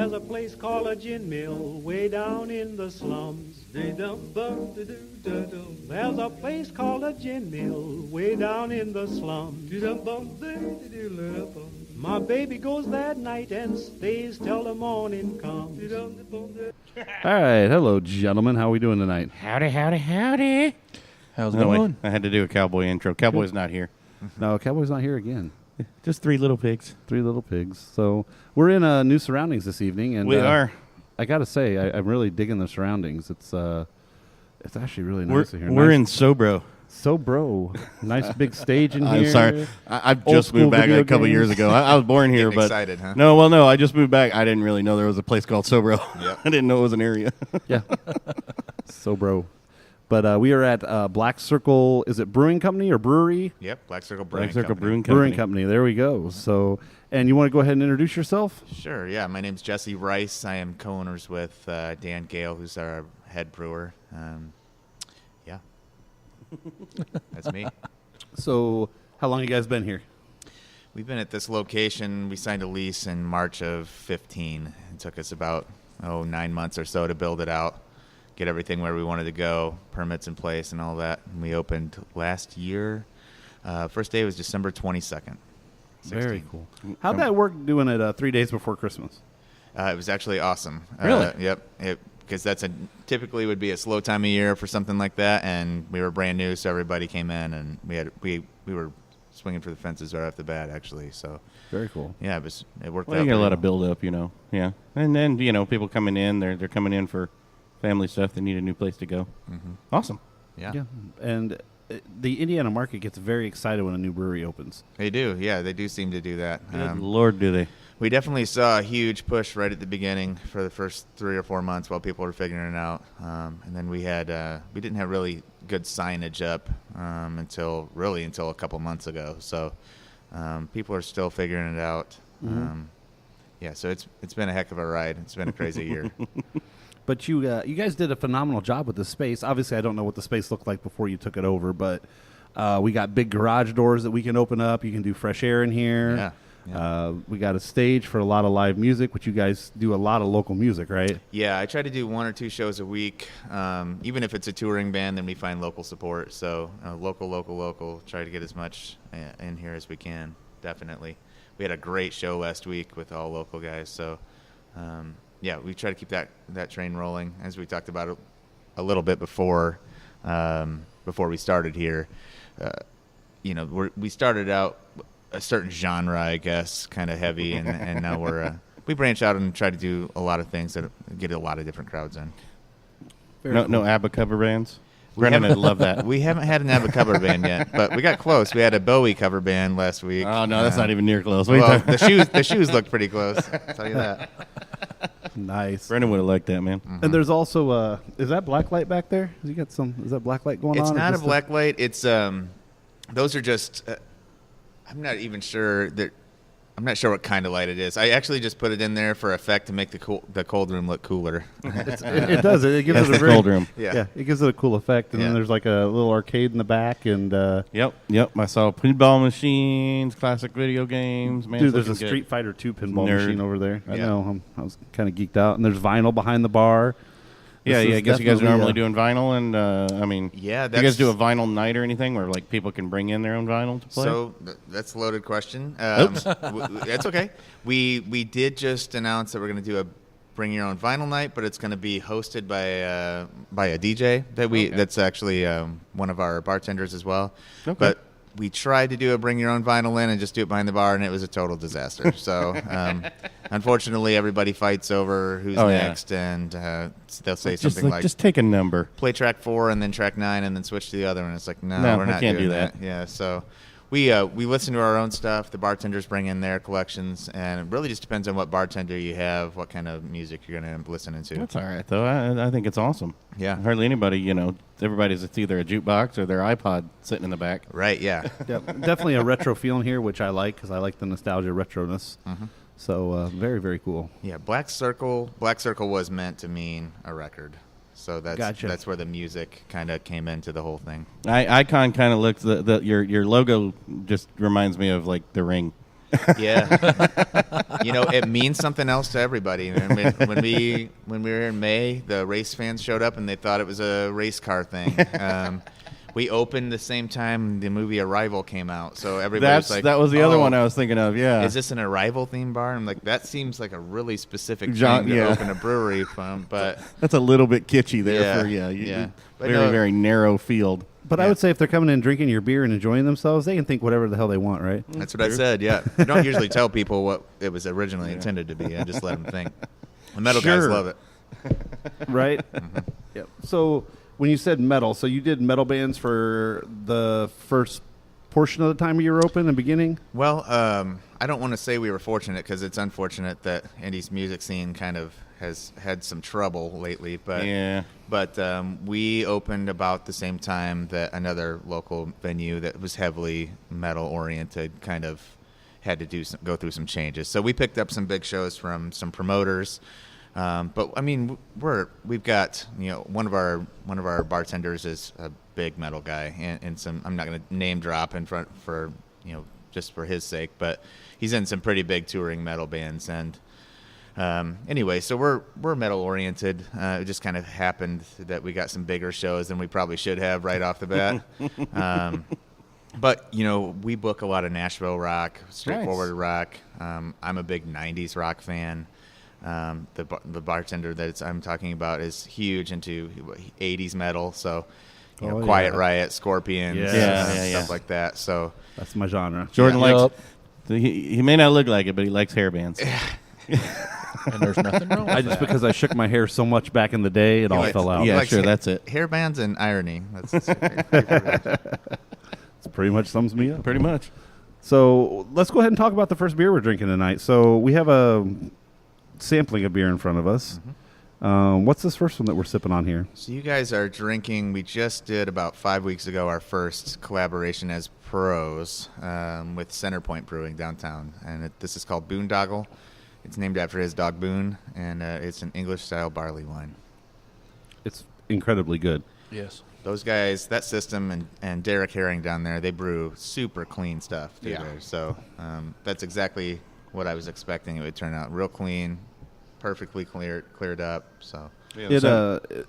There's a place called a gin mill way down in the slums. There's a place called a gin mill way down in the slums. My baby goes that night and stays till the morning comes. All right, hello, gentlemen. How are we doing tonight? Howdy, howdy, howdy. How's it No, going? I had to do a cowboy intro. Cowboy's not here. No, Cowboy's not here again. Just three little pigs. Three little pigs. So we're in new surroundings this evening, and We are. I got to say, I'm really digging the surroundings. It's actually really nice here. We're Nice- in Sobro. So, bro, nice big stage in here. I'm sorry. I've Old just school moved back video a couple games. years ago. I was born here, Getting but excited, huh? No, I just moved back. I didn't really know there was a place called Sobro. Yep. I didn't know it was an area. Yeah. So, bro. But we are at Black Circle. Is it Brewing Company or Brewery? Yep, Black Circle Brewing Black Circle Company. Brewing Company. Brewing Company. There we go. So, and you want to go ahead and introduce yourself? Sure, yeah. My name's Jesse Rice. I am co-owners with Dan Gale, who's our head brewer. Yeah. That's me. So, how long you guys been here? We've been at this location. We signed a lease in March of 15. It took us about 9 months or so to build it out, get everything where we wanted to go, permits in place and all that. And we opened last year. First day was December 22nd. 16. Very cool. How'd that work doing it 3 days before Christmas? It was actually awesome. Really? Yep. Because typically would be a slow time of year for something like that, and we were brand new, so everybody came in, and we were swinging for the fences right off the bat, actually. So Very cool. yeah, it worked Well, out. you get a pretty lot of well. build up, Yeah. And then, people coming in, they're coming in for family stuff. They need a new place to go. Mm-hmm. Awesome. Yeah, And the Indiana market gets very excited when a new brewery opens. they do. Yeah, they do seem to do that. Good Lord, do they? We definitely saw a huge push right at the beginning for the first 3 or 4 months while people were figuring it out, and then we didn't have really good signage up until a couple months ago. So people are still figuring it out. Mm-hmm. Yeah, so it's been a heck of a ride. It's been a crazy year. But you guys did a phenomenal job with the space. Obviously, I don't know what the space looked like before you took it over, but we got big garage doors that we can open up. You can do fresh air in here. Yeah. We got a stage for a lot of live music, which you guys do a lot of local music, right? Yeah, I try to do 1 or 2 shows a week. Even if it's a touring band, then we find local support. So local. Try to get as much in here as we can, definitely. We had a great show last week with all local guys. So, yeah, we try to keep that train rolling, as we talked about a little bit before we started here. We started out a certain genre, I guess, kind of heavy, and now we branch out and try to do a lot of things that get a lot of different crowds in. No ABBA cover bands? Brendan would love that. We haven't had an ABBA cover band yet, but we got close. We had a Bowie cover band last week. Oh, no, that's not even near close. What are you Well, talking- the shoes looked pretty close. I'll tell you that. Nice. Brendan would have liked that, man. And there's also is that blacklight back there? Is that blacklight going It's on? not a Just black light. It's those are just. I'm not even sure that. I'm not sure what kind of light it is. I actually just put it in there for effect to make the cold room look cooler. It does. It gives That's it a the very cold room. Yeah. It gives it a cool effect. And then Yeah. there's like a little arcade in the back, and Yep. I saw pinball machines, classic video games. Man, dude, it's there's a looking good. Street Fighter 2 pinball Nerd. machine over there. I Yeah. know. I was kind of geeked out. And there's vinyl behind the bar. Yeah, This I is guess you guys are definitely, normally doing vinyl, and Yeah, do you guys do a vinyl night or anything where like people can bring in their own vinyl to play? So that's a loaded question. Oops. That's okay. We did just announce that we're going to do a bring your own vinyl night, but it's going to be hosted by a DJ that's actually one of our bartenders as well. Okay. But we tried to do a bring your own vinyl in and just do it behind the bar, and it was a total disaster. So unfortunately, everybody fights over who's next, and they'll say something like just take a number. play track 4 and then track 9 and then switch to the other one. It's like, no, No, we're I not can't doing do that. Yeah, so we listen to our own stuff. The bartenders bring in their collections, and it really just depends on what bartender you have, what kind of music you're going to be listening to. That's all right though. I think it's awesome. Yeah. Hardly anybody, everybody's it's either a jukebox or their iPod sitting in the back. Right, yeah. Yep. Definitely a retro feeling here, which I like because I like the nostalgia retroness. So very, very cool. Yeah, Black Circle was meant to mean a record. So Gotcha. that's where the music kind of came into the whole thing. Icon kind of looks your logo just reminds me of like the Ring. Yeah. It means something else to everybody. And when we were in May, the race fans showed up and they thought it was a race car thing. We opened the same time the movie Arrival came out, so everybody was like, that was the other one I was thinking of. Yeah, is this an Arrival themed bar? I'm like, that seems like a really specific thing to open a brewery from, but that's a little bit kitschy there very narrow field. But I would say if they're coming in drinking your beer and enjoying themselves, they can think whatever the hell they want, right? That's what I said. Yeah, I don't usually tell people what it was originally intended to be. I just let them think. The metal guys love it, right? Mm-hmm. Yep. So when you said metal, so you did metal bands for the first portion of the time you were open in the beginning? Well, I don't want to say we were fortunate because it's unfortunate that Indy's music scene kind of has had some trouble lately. But we opened about the same time that another local venue that was heavily metal oriented kind of had to go through some changes. So we picked up some big shows from some promoters. But I mean, we've got one of our bartenders is a big metal guy, and some I'm not going to name drop in front for just for his sake, but he's in some pretty big touring metal bands, and anyway, so we're metal oriented. It just kind of happened that we got some bigger shows than we probably should have right off the bat. But we book a lot of Nashville rock, straightforward rock. I'm a big '90s rock fan. The bartender that I'm talking about is huge into 80s metal, so Quiet Riot, Scorpions, stuff like that. So that's my genre. Jordan likes. He may not look like it, but he likes hair bands. And there's nothing wrong with that. Because I shook my hair so much back in the day, it all fell out. Yeah, sure, that's it. Hair bands and irony. That's It pretty much sums me up. Pretty much. So let's go ahead and talk about the first beer we're drinking tonight. So we have a sampling of beer in front of us. Mm-hmm. What's this first one that we're sipping on here? So you guys are drinking. We just did about 5 weeks ago our first collaboration as pros with Centerpoint Brewing downtown, and this is called Boondoggle. It's named after his dog Boone, and it's an English-style barley wine. It's incredibly good. Yes. Those guys, that system, and Derek Herring down there, they brew super clean stuff too there. So that's exactly what I was expecting it would turn out. Real clean, perfectly cleared up. So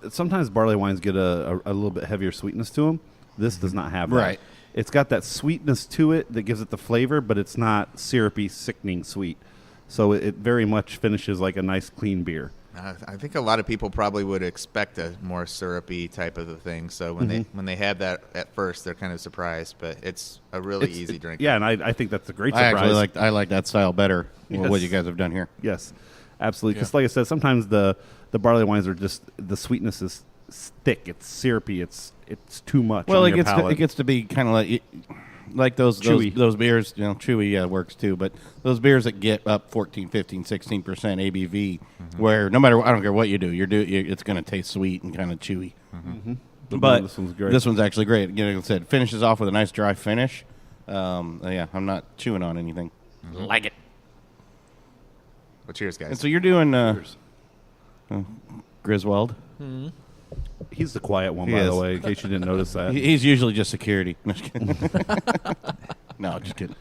sometimes barley wines get a little bit heavier sweetness to them. This does not have that. Right. It's got that sweetness to it that gives it the flavor, but it's not syrupy, sickening sweet. So it very much finishes like a nice, clean beer. I think a lot of people probably would expect a more syrupy type of a thing. So when they have that at first, they're kind of surprised. But it's a really easy drink. Yeah, and I think that's a great surprise. I like that style better. Yes. What you guys have done here. Yes, absolutely. Because like I said, sometimes the barley wines are just the sweetness is thick. It's syrupy. It's too much. Well, on it your gets palate. It gets to be kind of like those beers, chewy works too, but those beers that get up 14, 15, 16% ABV, where no matter, I don't care what you do, it's going to taste sweet and kind of chewy. Mm-hmm. But this one's great. This one's actually great. Like I said, finishes off with a nice dry finish. I'm not chewing on anything. Like it. Well, cheers, guys. And so you're doing Griswold. Mm-hmm. He's the quiet one, He by is. the way, in case you didn't notice that. He's usually just security. No, just kidding. No, just kidding.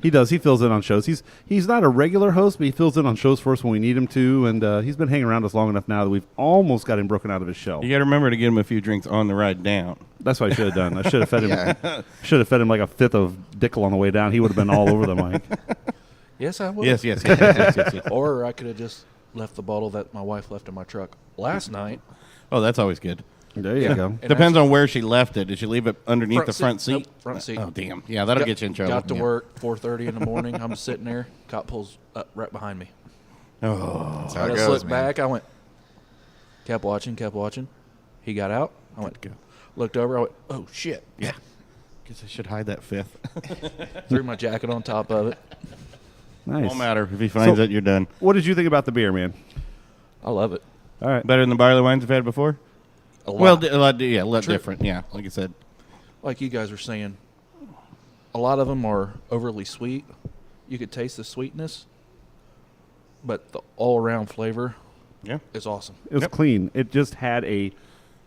He does. He fills in on shows. He's not a regular host, but he fills in on shows for us when we need him to. And he's been hanging around us long enough now that we've almost got him broken out of his shell. You got to remember to get him a few drinks on the ride down. That's what I should have done. I should have fed him. Should have fed him like a fifth of Dickel on the way down. He would have been all over the mic. Yes, I would. Yes. Or I could have just left the bottle that my wife left in my truck last night. Oh, that's always good. There you go. And Depends on where she left it. Did she leave it underneath the front seat? Nope, front seat. Oh, damn. Yeah, that'll get you in trouble. Got to work 4:30 in the morning. I'm sitting there. Cop pulls up right behind me. Oh. That's how I it just goes, looked man. back. I went, kept watching. He got out. I went, looked over. I went, oh, shit. Yeah. Guess I should hide that fifth. Threw my jacket on top of it. Nice. Won't matter. If he finds it, you're done. What did you think about the beer, man? I love it. All right. Better than the barley wines you've had before? A lot. Well, a lot True. different. Yeah, like I said. Like you guys were saying, a lot of them are overly sweet. You could taste the sweetness, but the all-around flavor Yeah. is awesome. It was clean. It just had a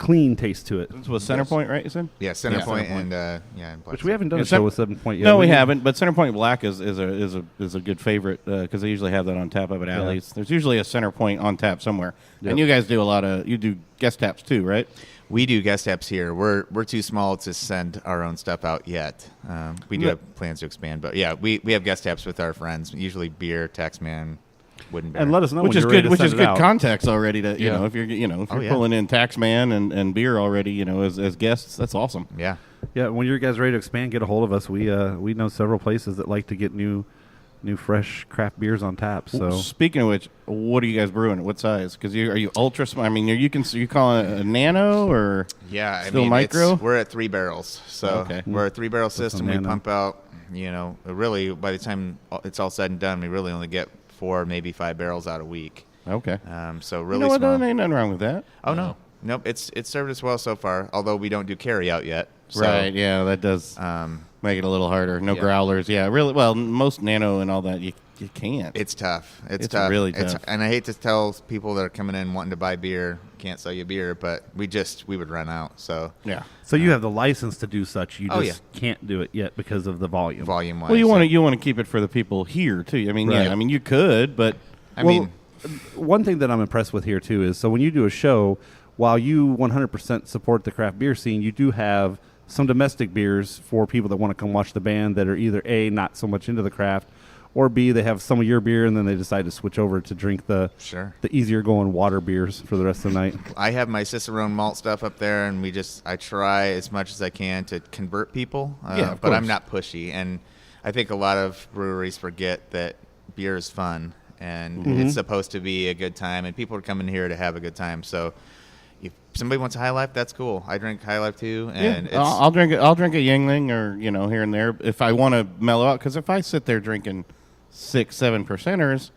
clean taste to it. This was Centerpoint, right? You said? Yeah, Centerpoint and Which Black we haven't done a show with Centerpoint yet. No, we haven't. But Centerpoint Black is a good favorite because they usually have that on tap up at Alley's. Yeah. There's usually a Centerpoint on tap somewhere. Yep. And you guys do you do guest taps too, right? We do guest taps here. We're too small to send our own stuff out yet. We do have plans to expand, but yeah, we have guest taps with our friends. Usually Bier, Tax Man, Wooden Bear. And let us know which when is good. Which is good context already. To you know, if you're pulling in Tax Man and Bier already, as guests, that's awesome. Yeah. Yeah. When you guys ready to expand, get a hold of us. We know several places that like to get new fresh craft beers on tap. So speaking of which, what are you guys brewing? What size? Because are you ultra small? I mean, you calling it a nano or still micro? We're at 3 barrels, so we're a 3-barrel system. We pump out. Really by the time it's all said and done, we really only get 4, maybe 5 barrels out a week. Okay. So really small. There ain't nothing wrong with that. Oh no. Nope. It's served us well so far. Although we don't do carry out yet. So, right. Yeah, that does. Make it a little harder. No growlers. Yeah, really. Well, most nano and all that, you can't. It's tough. It's tough. Really tough. And I hate to tell people that are coming in wanting to buy beer, can't sell you beer, but we would run out. So yeah. So you have the license to do such. You just can't do it yet because of the volume. Volume-wise. Well, you want to keep it for the people here too. I mean, right. Yeah. I mean, you could, but one thing that I'm impressed with here too is so when you do a show, while you 100% support the craft beer scene, you do have some domestic beers for people that want to come watch the band that are either A, not so much into the craft, or B, they have some of your beer and then they decide to switch over to drink the easier going water beers for the rest of the night. I have my Cicerone malt stuff up there, and I try as much as I can to convert people, but I'm not pushy. And I think a lot of breweries forget that beer is fun, and it's supposed to be a good time, and people are coming here to have a good time. So if somebody wants a High Life, that's cool. I drink High Life too, and I'll drink a Yuengling or here and there if I want to mellow out. Because if I sit there drinking 6-7%ers,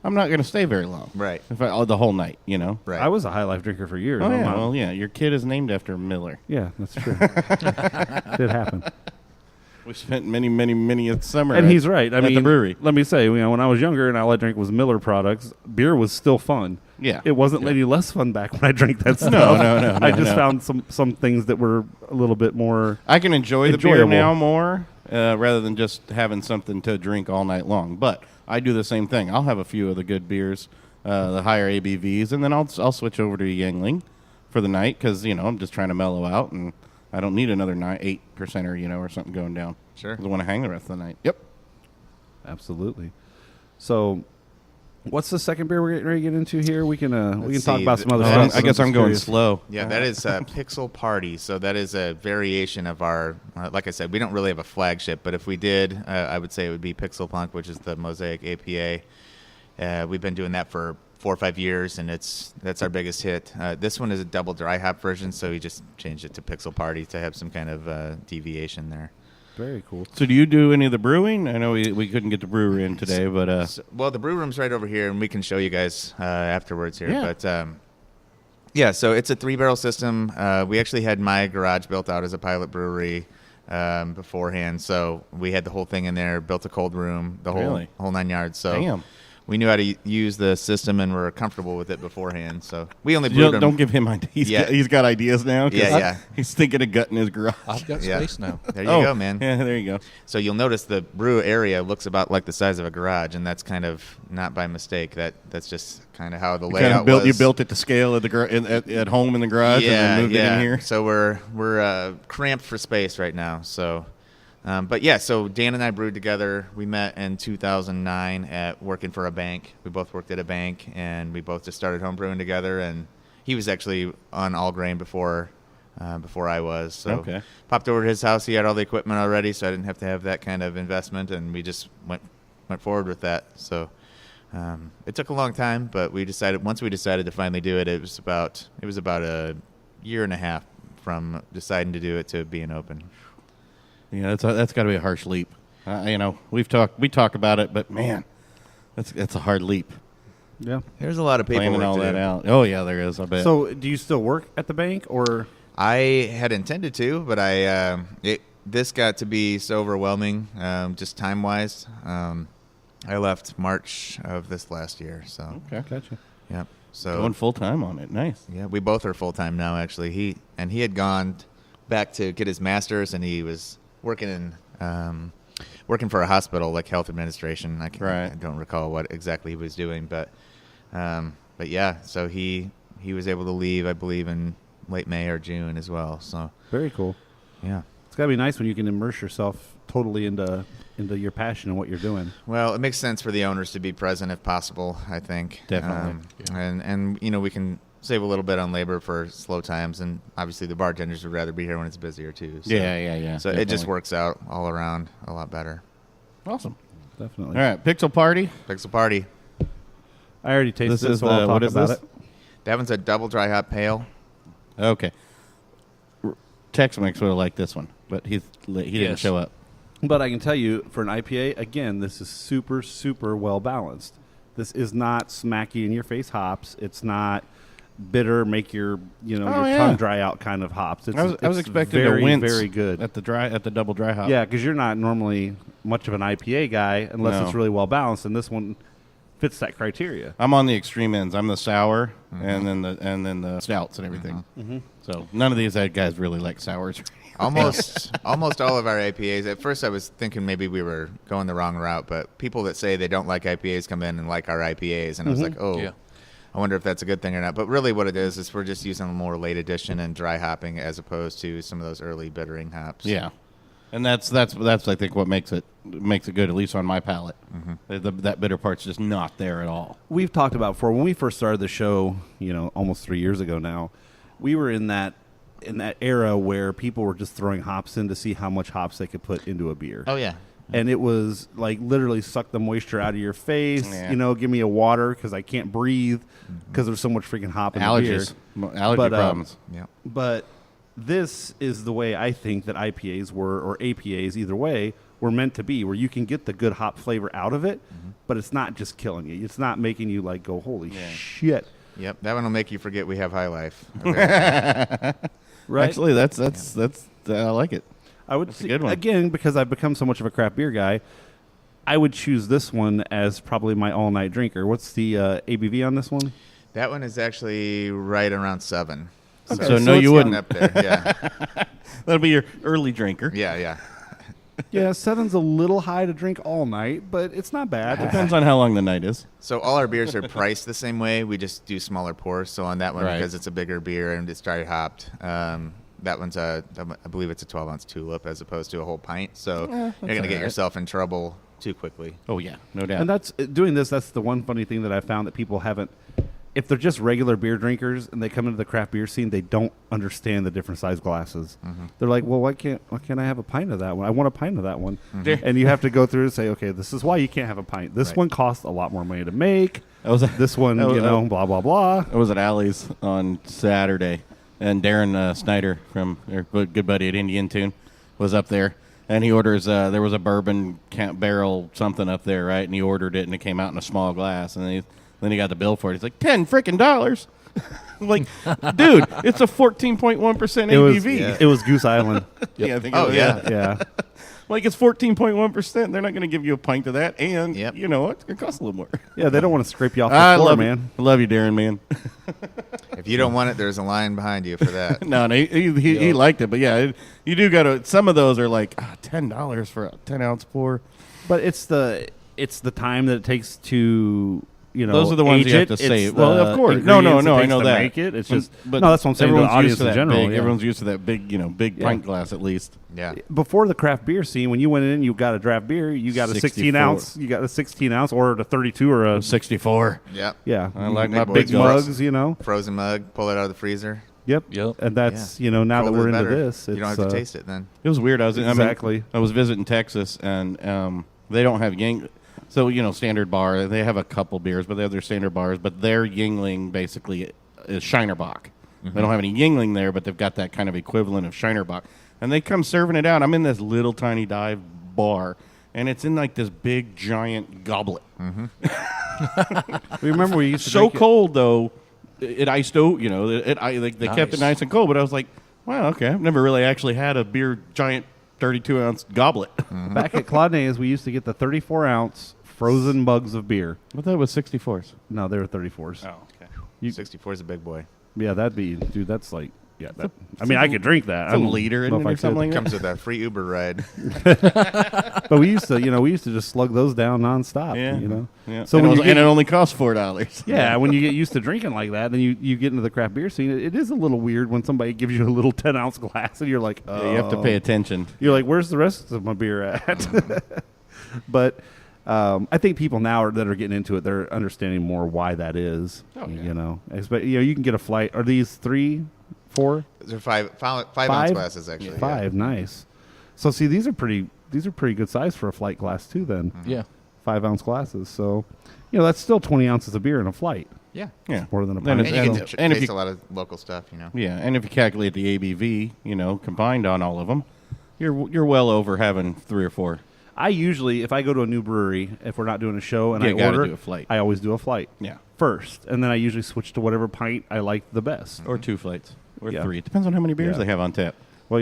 I'm not going to stay very long. Right. The whole night, Right. I was a High Life drinker for years. Oh yeah. Well, yeah. Your kid is named after Miller. Yeah, that's true. Did happen. We spent many a summer. And he's right. I mean, the brewery. Let me say, when I was younger and all I drank was Miller products, beer was still fun. Yeah. It wasn't any less fun back when I drank that stuff. No. I just found some things that were a little bit more I can enjoy the beer now more rather than just having something to drink all night long. But I do the same thing. I'll have a few of the good beers, the higher ABVs, and then I'll switch over to a Yuengling for the night because, I'm just trying to mellow out, and I don't need another 8%er, or something going down. Sure. I want to hang the rest of the night. Yep. Absolutely. So what's the second beer we're getting ready to get into here? We can talk about some other stuff. I guess I'm going slow. Yeah, that is Pixel Party. So that is a variation of our, like I said, we don't really have a flagship, but if we did, I would say it would be Pixel Punk, which is the Mosaic APA. We've been doing that for 4 or 5 years, and that's our biggest hit. This one is a double dry hop version, so we just changed it to Pixel Party to have some kind of deviation there. Very cool. So do you do any of the brewing? I know we couldn't get the brewery in today, but... well, the brew room's right over here, and we can show you guys afterwards here. Yeah. But, so it's a 3-barrel system. We actually had my garage built out as a pilot brewery beforehand, so we had the whole thing in there, built a cold room, the whole 9 yards. So damn. We knew how to use the system and were comfortable with it beforehand. So we only brewed them. Don't give him ideas. He's got ideas now. Yeah. He's thinking of gutting his garage. I've got space now. There you go, man. Yeah, there you go. So you'll notice the brew area looks about like the size of a garage, and that's kind of not by mistake. That's just kind of how the layout was. You built it to scale at home in the garage and then moved it in here? So we're cramped for space right now. So... so Dan and I brewed together. We met in 2009 at working for a bank. We both worked at a bank, and we both just started home brewing together. And he was actually on all grain before I was. So popped over to his house. He had all the equipment already, so I didn't have to have that kind of investment. And we just went forward with that. So it took a long time, but once we decided to finally do it, it was about a year and a half from deciding to do it to being open. Yeah, that's got to be a harsh leap. We talk about it, but man, that's a hard leap. Yeah, there's a lot of paperwork planning all that out. Oh yeah, there is. I bet. So, do you still work at the bank, or? I had intended to, but this got to be so overwhelming, just time wise. I left March of this last year. So okay, gotcha. Yeah. So Going full time on it. Nice. yeah, we both are full time now. Actually, he had gone back to get his master's, and he was working for a hospital, like health administration. I don't recall what exactly he was doing, but yeah. So he was able to leave, I believe, in late May or June as well. So very cool. Yeah, it's gotta be nice when you can immerse yourself totally into your passion and what you're doing. Well, it makes sense for the owners to be present if possible, I think. Definitely. And we can save a little bit on labor for slow times, and obviously the bartenders would rather be here when it's busier too. So, Yeah. So definitely. it just works out all around a lot better. Awesome. Definitely. All right, Pixel Party. Pixel Party. I already tasted This it, is so I'll the- talk what is about this? it. That one's a double dry hop pale. Okay. Tex-Mex would have liked this one, but he didn't Yes. show up. But I can tell you, for an IPA, again, this is super, super well balanced. This is not smacky in your face hops. It's not bitter, make your tongue dry out kind of hops. It's, I was it's expecting very, to wince very good. at the double dry hop. Yeah, because you're not normally much of an IPA guy unless No. it's really well balanced, and this one fits that criteria. I'm on the extreme ends. I'm the sour, and then the stouts and everything. Mm-hmm. So none of these guys really like sours. Almost all of our IPAs. At first, I was thinking maybe we were going the wrong route, but people that say they don't like IPAs come in and like our IPAs, and I was like, oh, Yeah. I wonder if that's a good thing or not. But really, what it is we're just using more late edition and dry hopping as opposed to some of those early bittering hops. Yeah, and that's I think what makes it good, at least on my palate. That bitter part's just not there at all. We've talked about before, when we first started the show, almost 3 years ago now, we were in that era where people were just throwing hops in to see how much hops they could put into a beer. Oh yeah. And it was like literally suck the moisture out of your face. Yeah. Give me a water because I can't breathe because there's so much freaking hop in Allergies, the beer. allergy But, problems. Yeah. But this is the way I think that IPAs were, or APAs, either way, were meant to be, where you can get the good hop flavor out of it, but it's not just killing you. It's not making you like go, holy shit. Yep. That one will make you forget we have high life. Okay. Right? Actually, that's I like it. I would a good one. again, because I've become so much of a craft beer guy, I would choose this one as probably my all-night drinker. What's the ABV on this one? That one is actually right around 7. Okay, so no, it's you wouldn't. Up there. Yeah. That'll be your early drinker. Yeah. Yeah, 7's a little high to drink all night, but it's not bad. Depends on how long the night is. So all our beers are priced the same way. We just do smaller pours. So on that one, Right. because it's a bigger beer and it's dry hopped, that one's I believe it's a 12-ounce tulip as opposed to a whole pint. So you're going to get yourself in trouble too quickly. Oh yeah, no doubt. And that's that's the one funny thing that I found that people haven't. If they're just regular beer drinkers and they come into the craft beer scene, they don't understand the different size glasses. They're like, well, why can't I have a pint of that one? I want a pint of that one. And you have to go through and say, okay, this is why you can't have a pint. This one costs a lot more money to make. This one, blah, blah, blah. I was at Alley's on Saturday, and Darren Snyder from our good buddy at Indian Tune was up there, and he orders. There was a bourbon barrel something up there, right? And he ordered it, and it came out in a small glass, and then he got the bill for it. He's like, $10 freaking. I'm like, dude, it's a 14.1% ABV. It was Goose Island. Yeah, I think Oh, it was, yeah. Yeah. Like, it's 14.1%. They're not going to give you a pint of that, and Yep. you know what? It's going to cost a little more. Yeah, they don't want to scrape you off the I floor, love man. I love you, Darren, man. If you don't want it, there's a line behind you for that. No, he liked it, but yeah, you do got to. Some of those are like $10 for a 10-ounce pour. But it's the time that it takes to those are the ones age you have it. to save. It's Well, the of course, ingredients no, it I takes know to that. Make it. It's just But no. That's what I'm saying to the everyone's audience used to in that general. big, yeah. Everyone's used to that big pint glass at least. Yeah. Before the craft beer scene, when you went in, you got a draft beer. You got a 16 64. ounce. You got a 16 ounce or a 32 or a 64. Yep. yeah. I like Big my boys. big big mugs. mugs. Frozen mug, pull it out of the freezer. Yep. Yep. And that's Yeah. now that Colder we're the into better. this, You don't it's, have to taste it then. It was weird. I Exactly. was visiting Texas, and they don't have Yingling. So standard bar. They have a couple beers, but they have their standard bars. But their Yingling basically is Shinerbach. They don't have any Yingling there, but they've got that kind of equivalent of Shinerbach. And they come serving it out. I'm in this little tiny dive bar, and it's in like this big giant goblet. Remember we used to So drink it- cold though, it iced out. They kept it nice and cold. But I was like, wow, okay. I've never really actually had a beer giant 32-ounce goblet. back at Claudena's. We used to get the 34 ounce frozen mugs of beer. I thought it was 64s. No, they were 34s. Oh, okay. 64 is a big boy. Yeah, that'd be, dude. That's like, yeah. That, I mean, I could drink that. It's a liter in it or something like that. Comes with a free Uber ride. But we used to just slug those down nonstop. Yeah. You know. Yeah. So and, when it only costs $4. yeah, when you get used to drinking like that, then you get into the craft beer scene. It is a little weird when somebody gives you a little 10-ounce glass, and you're like, oh. Yeah, you have to pay attention. You're like, where's the rest of my beer at? But I think people now that are getting into it, they're understanding more why that is. Oh, yeah. You know, you can get a flight. Are these 3, 4? Those are five ounce glasses, actually. Yeah. 5, nice. So see, these are pretty good size for a flight glass too. Then Yeah. 5-ounce glasses. So, that's still 20 ounces of beer in a flight. Yeah. Yeah. More than a Then pint. And you And can if taste you- a lot of local stuff, Yeah, and if you calculate the ABV, combined on all of them, you're well over having 3 or 4. I usually, if I go to a new brewery, if we're not doing a show and Yeah, I you gotta order, do a flight. I always do a flight. Yeah. First, and then I usually switch to whatever pint I like the best. Or 2 flights. Or Yeah. 3. It depends on how many beers Yeah. they have on tap. Well,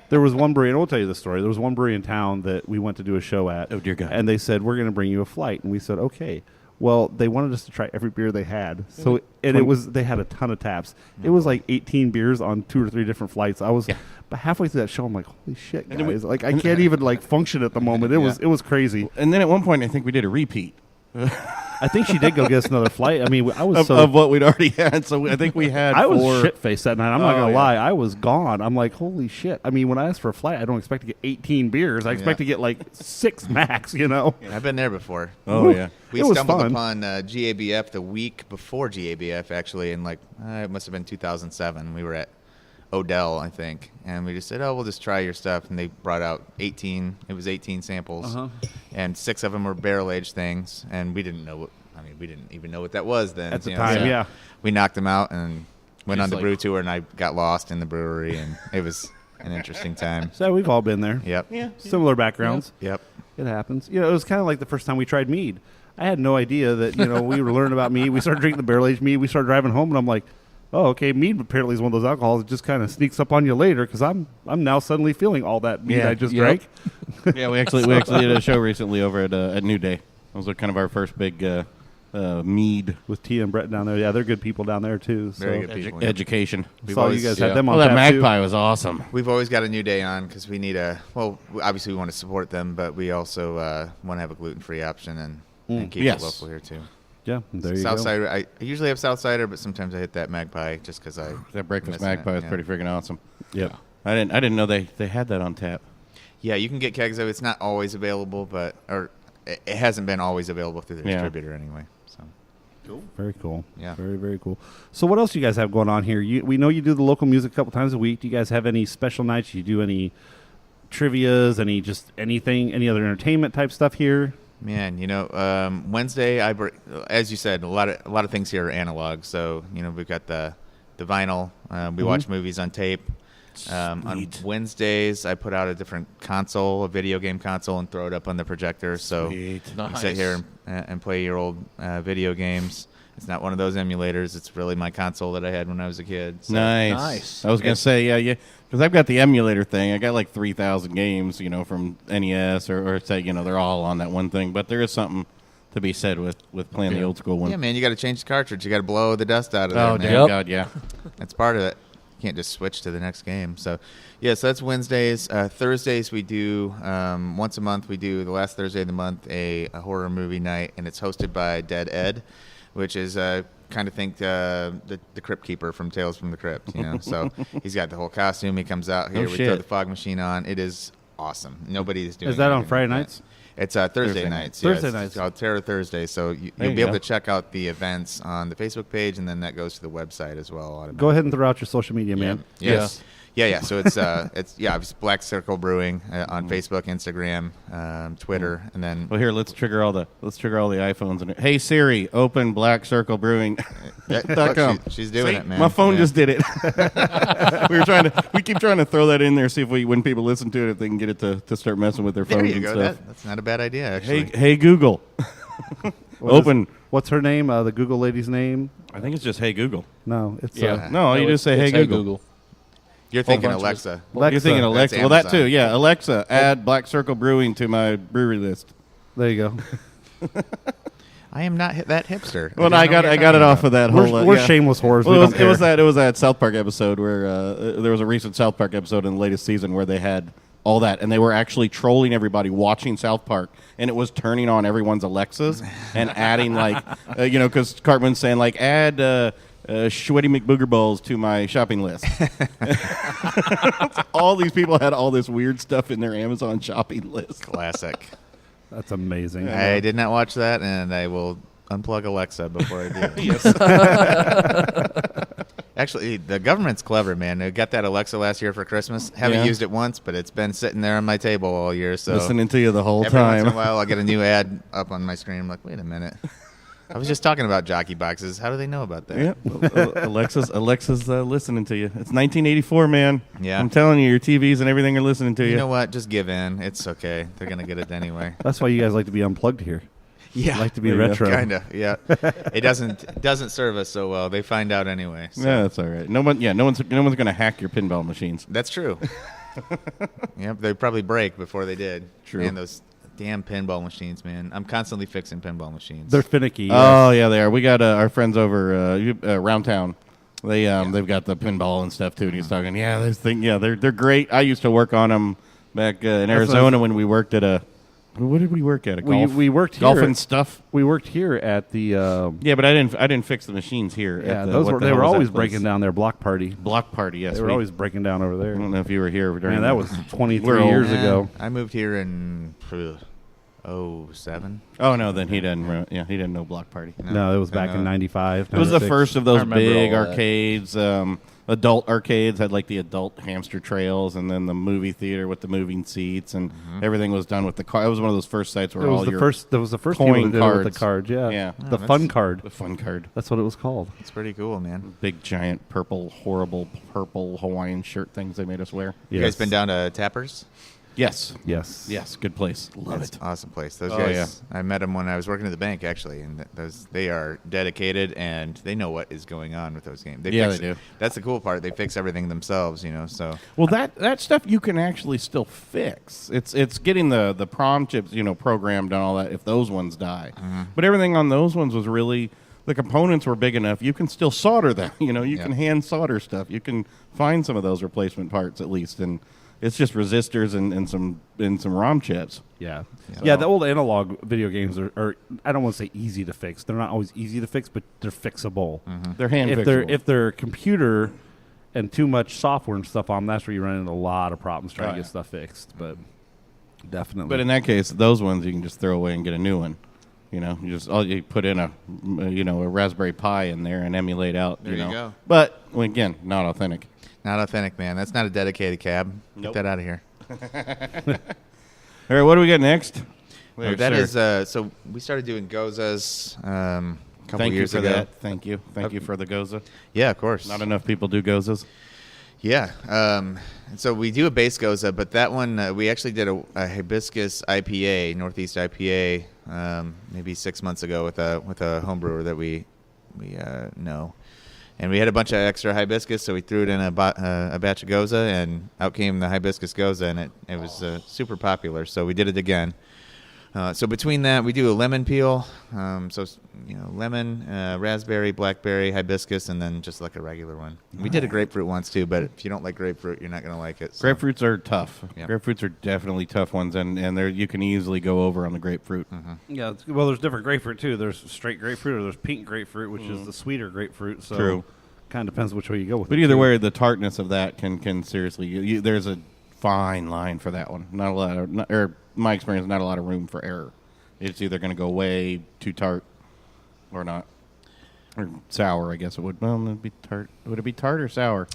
there was one brewery, and I will tell you the story. There was one brewery in town that we went to do a show at. Oh, dear God. And they said, we're going to bring you a flight. And we said, okay. Well, they wanted us to try every beer they had. So, they had a ton of taps. It was like 18 beers on 2 or 3 different flights. But halfway through that show, I'm like, holy shit, And then we- guys. I can't even function at the moment. It was crazy. And then at one point, I think we did a repeat I think she did go get us another flight. I mean, I was of what we'd already had. So I think we had I was 4. shit-faced that night. I'm not Oh, going to yeah. lie. I was gone. I'm like, holy shit. I mean, when I asked for a flight, I don't expect to get 18 beers. I expect to get 6 max, I've been there before. Oh, yeah. We It was stumbled fun. upon GABF the week before GABF, actually, in it must have been 2007. We were at Odell, I think, and we just said, "Oh, we'll just try your stuff." And they brought out 18. It was 18 samples, and 6 of them were barrel-aged things, and we didn't know. We didn't even know what that was then. At the time, yeah. We knocked them out and went Just on the like- brew tour, and I got lost in the brewery, and it was an interesting time. So we've all been there. Yep. Yeah. Similar backgrounds. Yep. It happens. It was kind of like the first time we tried mead. I had no idea that, we were learning about mead. We started drinking the barrel-aged mead. We started driving home, and I'm like, oh, okay, mead apparently is one of those alcohols that just kind of sneaks up on you later because I'm now suddenly feeling all that mead I just drank. Yeah, we actually did a show recently over at New Day. That was kind of our first big mead With Tia and Brett down there. Yeah, they're good people down there, too. So. Very good people. Yeah. education. Saw you guys had them on Well, that tap, too. magpie was awesome. We've always got a New Day on because we need obviously we want to support them, but we also want to have a gluten-free option and keep Yes. it local here too. Yeah, there you South go. Cider, I usually have South Cider, but sometimes I hit that Magpie just because That breakfast missing it, magpie was yeah. pretty freaking awesome. Yep. I didn't know they had that on tap. Yeah, you can get kegs of it. It's not always available, or it hasn't been always available through the Yeah. distributor anyway. So Very cool. Yeah. Very, very cool. So what else do you guys have going on here? We know you do the local music a couple times a week. Do you guys have any special nights? Do you do any trivias, any other entertainment type stuff here? man, Wednesday as you said, a lot of things here are analog. So we've got the vinyl. We watch movies on tape. On Wednesdays, I put out a different console, a video game console, and throw it up on the projector. So you can sit here and play your old video games. It's not one of those emulators. It's really my console that I had when I was a kid. So. Nice. I was going to say, yeah, because I've got the emulator thing. I got like 3,000 games, from NES or say, they're all on that one thing. But there is something to be said with playing the old school one. Yeah, man, you got to change the cartridge. You got to blow the dust out of there, Oh, man. damn God, yeah. That's part of it. You can't just switch to the next game. So, so that's Wednesdays. Thursdays we do, once a month, we do the last Thursday of the month, a horror movie night, and it's hosted by Dead Ed, which is kind of think the Crypt Keeper from Tales from the Crypt, So he's got the whole costume. He comes out here. Oh, we shit. throw the fog machine on. It is awesome. Nobody is doing Is that on anything Friday like that. nights? It's Thursday Thursday nights. Thursday It's nights. called Terror Thursday. So There you'll you be able go. to check out the events on the Facebook page, and then that goes to the website as well. Automatically. Go ahead and throw out your social media, man. Yes. Yeah. So it's it's Black Circle Brewing on Facebook, Instagram, Twitter, and then Well, here, let's trigger all the iPhones. And hey Siri, open Black Circle Brewing. look, she's doing it, man. My phone Yeah. just did it. we keep trying to throw that in there, see if when people listen to it, if they can get it to start messing with their There phones you and go. stuff. That's not a bad idea, actually. Hey Google, open. What's her name? The Google lady's name? I think it's just Hey Google. No, it's No, you just say Hey Google. You're thinking bunch of Alexa. Alexa. You're thinking Alexa. That's Well, that Amazon. too. Yeah, Alexa, add Black Circle Brewing to my brewery list. There you go. I am not that hipster. Well, I got it off of that whole. We're shameless whores. Well, We don't it was that South Park episode where there was a recent South Park episode in the latest season where they had all that, and they were actually trolling everybody watching South Park, and it was turning on everyone's Alexas and adding because Cartman's saying add Schweddy McBooger Balls to my shopping list. All these people had all this weird stuff in their Amazon shopping list. Classic. That's amazing. I did not watch that, and I will unplug Alexa before I do. Yes. Actually, the government's clever, man. They got that Alexa last year for Christmas. Haven't used it once, but it's been sitting there on my table all year. So listening to you the whole every time. once in a while, I'll get a new ad up on my screen. I'm like, wait a minute. I was just talking about jockey boxes. How do they know about that? Yeah, Alexa's listening to you. It's 1984, man. Yeah. I'm telling you, your TVs and everything are listening to you. You know what? Just give in. It's okay. They're gonna get it anyway. That's why you guys like to be unplugged here. Yeah, Like to be There you go. retro. Kinda. Yeah. It doesn't serve us so well. They find out anyway. So. Yeah, that's all right. No one's gonna hack your pinball machines. That's true. Yep, they'd probably break before they did. True. Man, those damn pinball machines, man. I'm constantly fixing pinball machines. They're finicky. Yes. Oh yeah, they are. We got our friends over around town. They've got the pinball and stuff too. And he's talking. Yeah, they're great. I used to work on them back in Arizona when we worked at a. What did we work at? We worked here. Golf and stuff. We worked here at the. Yeah, but I didn't fix the machines here. Yeah, at the, they were always breaking down their block party. Block party. Yes, They were always breaking down over there. I don't know if you were here during. Man, that was 23 We're old. years ago. I moved here in 07. Oh no, then he didn't. He didn't know block party. No, it was back in 95. It was the 96. first of those remember big all that. arcades. Adult arcades had the adult hamster trails, and then the movie theater with the moving seats, and everything was done with the card. It was one of those first sites where It was all the your first. That was the first coin people to do it with the cards. cards. Yeah, Yeah. the Oh, fun that's- card. the fun card, That's what it was called. It's pretty cool, man. big giant horrible purple Hawaiian shirt things they made us wear. You guys been down to Tappers? Yes, Yes. good place. Love It's it. an awesome place. Those Oh, guys, I met them when I was working at the bank, actually, and they are dedicated and they know what is going on with those games. They do. That's the cool part. They fix everything themselves, So Well, that stuff you can actually still fix. It's getting the prom chips, programmed and all that. If those ones die, but everything on those ones was really the components were big enough. You can still solder them. You can hand solder stuff. You can find some of those replacement parts at least, and it's just resistors and some ROM chips. Yeah. Yeah. Yeah, the old analog video games are I don't want to say easy to fix. They're not always easy to fix, but they're fixable. They're hand If they're computer and too much software and stuff on them, that's where you run into a lot of problems trying Oh, to get yeah. stuff fixed. But definitely. But in that case, those ones you can just throw away and get a new one. You put in a Raspberry Pi in there and emulate out. There you go. But again, not authentic. not authentic, man. That's not a dedicated cab. Nope. Get that out of here. All right, what do we got next? Oh, that is so we started doing gozas a couple Thank you years for ago. that. Thank you for the goza. Yeah, of course. Not enough people do gozas. Yeah. So we do a base goza, but that one we actually did a hibiscus IPA, Northeast IPA, maybe 6 months ago with a home brewer that we know, and we had a bunch of extra hibiscus, so we threw it in a batch of goza, and out came the hibiscus goza, and it was super popular. So we did it again. So between that, we do a lemon peel. Lemon, raspberry, blackberry, hibiscus, and then just like a regular one. We did a grapefruit once too, but if you don't like grapefruit, you're not going to like it. So. Grapefruits are tough. Yeah. Grapefruits are definitely tough ones, and you can easily go over on the grapefruit. yeah, well, there's different grapefruit too. There's straight grapefruit, or there's pink grapefruit, which is the sweeter grapefruit. So True. Kind of depends which way you go with But it. either too. way, the tartness of that can seriously. There's a fine line for that one. Not a lot of, or my experience, not a lot of room for error. It's either going to go way too tart or not. Or sour, I guess it would. Well, it'd be tart. Would it be tart or sour?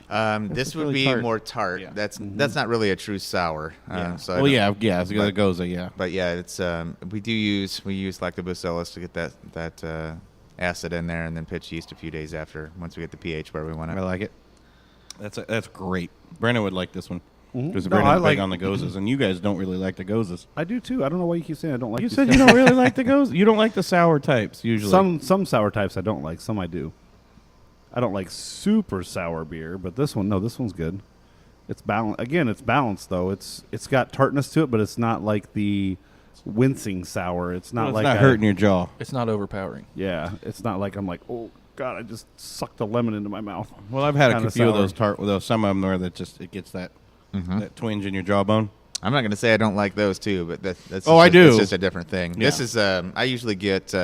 This would really be tart. more tart. Yeah. That's not really a true sour. So I don't- It's but- it goes, yeah. But yeah, it's we use lactobacillus to get that acid in there, and then pitch yeast a few days after once we get the pH where we want I it. like it. That's great. Brandon would like this one. Because No, I Brandon's like- big on the gozes, and you guys don't really like the gozes. I do too. I don't know why you keep saying I don't like. You these said things. you don't really like the gozes. You don't like the sour types usually. Some sour types I don't like. Some I do. I don't like super sour beer, but this one's good. It's balanced. Again, it's balanced though. It's got tartness to it, but it's not like the wincing sour. It's not Well, it's like not hurting your jaw. It's not overpowering. Yeah, it's not like I'm like, oh God, I just sucked a lemon into my mouth. Well, I've had Kinda a few of sour. those tart. Though some of them where that just it gets that that twinge in your jawbone. I'm not going to say I don't like those too, but that's Oh, I do. It's just a different thing. Yeah. This is I usually get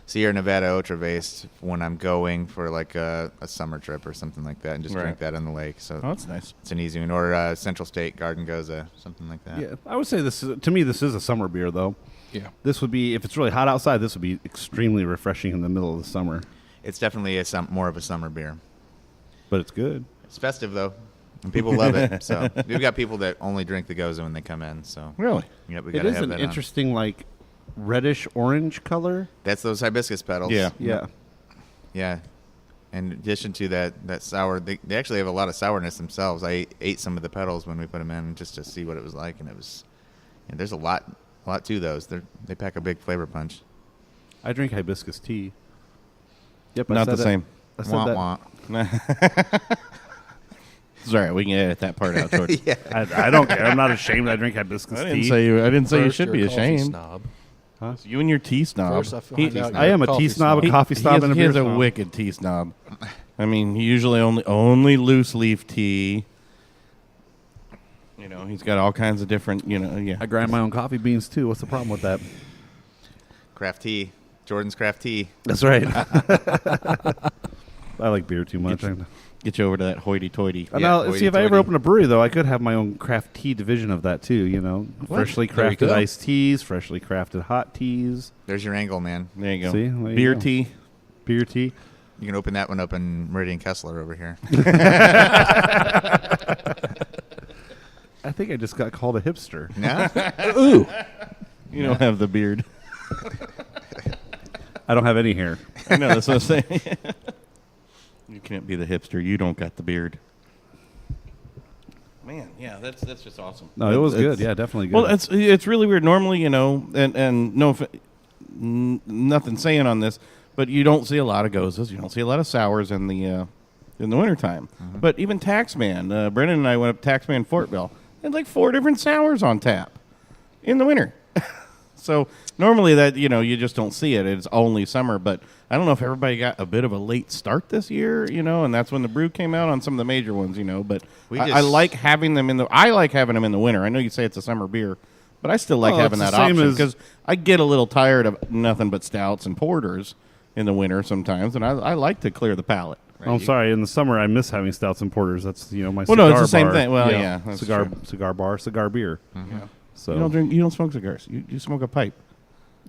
Sierra Nevada Ultra Based when I'm going for like a summer trip or something like that, and just Right. drink that on the lake. So Oh, that's nice. it's an easy one, or Central State Garden Gose, something like that. Yeah, I would say this is, to me, this is a summer beer though. Yeah. This would be, if it's really hot outside, this would be extremely refreshing in the middle of the summer. It's definitely more of a summer beer. But it's good. It's festive though, and people love it. So we've got people that only drink the Gose when they come in. So Really? yeah, we It got to is have an that interesting, like, reddish orange color. That's those hibiscus petals. Yeah. Yeah. Yeah. In addition to that sour, they actually have a lot of sourness themselves. I ate some of the petals when we put them in just to see what it was like, and it was. There's a lot to those. They pack a big flavor punch. I drink hibiscus tea. Yep, Not the same. I said Wah, that. wah. It's all right. We can edit that part out. George. Yeah. I don't care. I'm not ashamed I drink hibiscus I tea. didn't say you. I didn't say you First, should you're be a coffee ashamed. Snob. It's you and your tea snob. First, I find out I am a tea snob, a coffee snob, and a he beer is a snob. wicked tea snob. I mean, he usually only loose leaf tea. You know, he's got all kinds of different. Yeah. I grind my own coffee beans too. What's the problem with that? Craft tea. Jordan's craft tea. That's right. I like beer too much. Get you over to that hoity-toity. And Yeah, now, see, if I ever hoity-toity. open a brewery, though, I could have my own craft tea division of that too. You know, freshly There you crafted go. iced teas, freshly crafted hot teas, There's your angle, man. There you go. See? There you Beer go. tea. beer tea. You can open that one up in Meridian Kessler over here. I think I just got called a hipster. No? Ooh. You don't have the beard. I don't have any hair. I know, that's what I'm saying. You can't be the hipster. You don't got the beard. Man, yeah, that's just awesome. No, it was It's- good. Yeah, definitely good. Well, it's really weird. Normally, and no, nothing saying on this, but you don't see a lot of goses. You don't see a lot of sours in the wintertime. Mm-hmm. But even Taxman, Brendan and I went up to Taxman Fortville. They had like 4 different sours on tap in the winter. So normally that, you just don't see it. It's only summer. But I don't know if everybody got a bit of a late start this year, and that's when the brew came out on some of the major ones, But I like having them in the winter. I know you say it's a summer beer, but I still like Well, having it's that the same option as- because I get a little tired of nothing but stouts and porters in the winter sometimes, and I like to clear the palate. Oh, I'm sorry. In the summer, I miss having stouts and porters. That's my Well, cigar no, it's the same bar. thing. Well, yeah, that's cigar true. cigar bar, cigar beer. Yeah. So You don't smoke cigars. You smoke a pipe.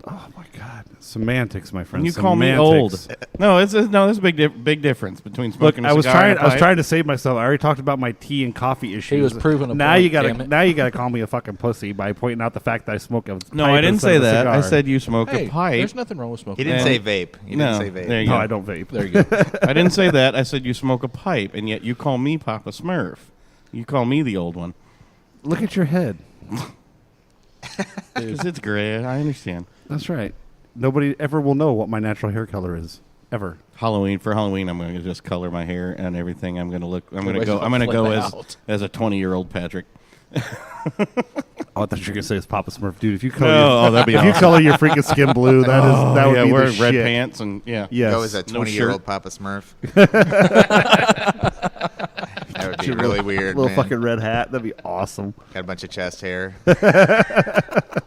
oh my God, semantics, my friend. And you call me old. Semantics. No, there's a big difference between Look, smoking I a was cigar and a pipe. trying to save myself. I already talked about my tea and coffee issues. was proving a now point, you gotta damn it. now you gotta call me a fucking pussy by pointing out the fact that I smoke a No, pipe I didn't instead say of a that. I cigar. said you smoke Hey, a pipe. there's nothing wrong with smoking. He didn't Yeah. say vape. He No, didn't say vape. there you No, go. I don't vape. There you go. I didn't say that. I said you smoke a pipe, and yet you call me Papa Smurf. You call me the old one. Look at your head. Because it's gray. I understand. That's right. Nobody ever will know what my natural hair color is ever. For Halloween, I'm going to just color my hair and everything. I'm going to look. I'm going to Everybody's go. I'm going to gonna go flip out. as a 20-year-old Patrick. Oh, I thought you were gonna say it's Papa Smurf, dude. If you color, that'd be if you color your freaking skin blue, that would be wear the red shit. pants and yeah. Yes. Go as a No 20-year-old shirt. Papa Smurf. That would be really weird, little man. fucking red hat. That'd be awesome. Got a bunch of chest hair. That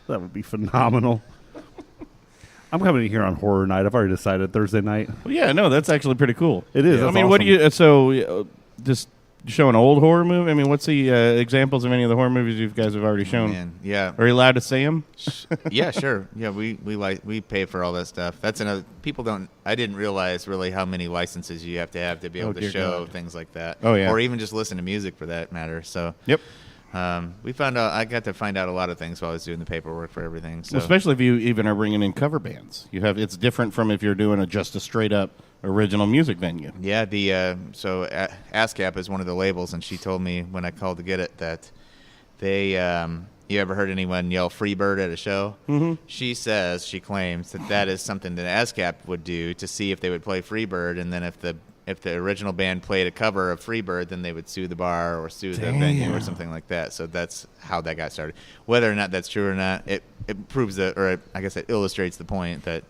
would be phenomenal. I'm coming in here on horror night. I've already decided Thursday night. Well, yeah, no, that's actually pretty cool. It is. I That's mean, what do awesome. you? Just show an old horror movie. I mean, what's the examples of any of the horror movies you guys have already shown? Man, yeah. Are you allowed to say them? Yeah, sure. Yeah, we pay for all that stuff. That's another. People don't. I didn't realize really how many licenses you have to be able to dear show God. things like that. Oh, yeah. Or even just listen to music for that matter. So Yep. we found out. I got to find out a lot of things while I was doing the paperwork for everything. So Especially if you even are bringing in cover bands. It's different from if you're doing just a straight up original music venue. yeah, the ASCAP is one of the labels, and she told me when I called to get it that they. You ever heard anyone yell "Freebird" at a show? Mm-hmm. She claims that is something that ASCAP would do to see if they would play Freebird, and then if the if the original band played a cover of Freebird, then they would sue the bar or sue the venue or something like that. So that's how that got started. Whether or not that's true or not, it proves that, or I guess it illustrates the point that,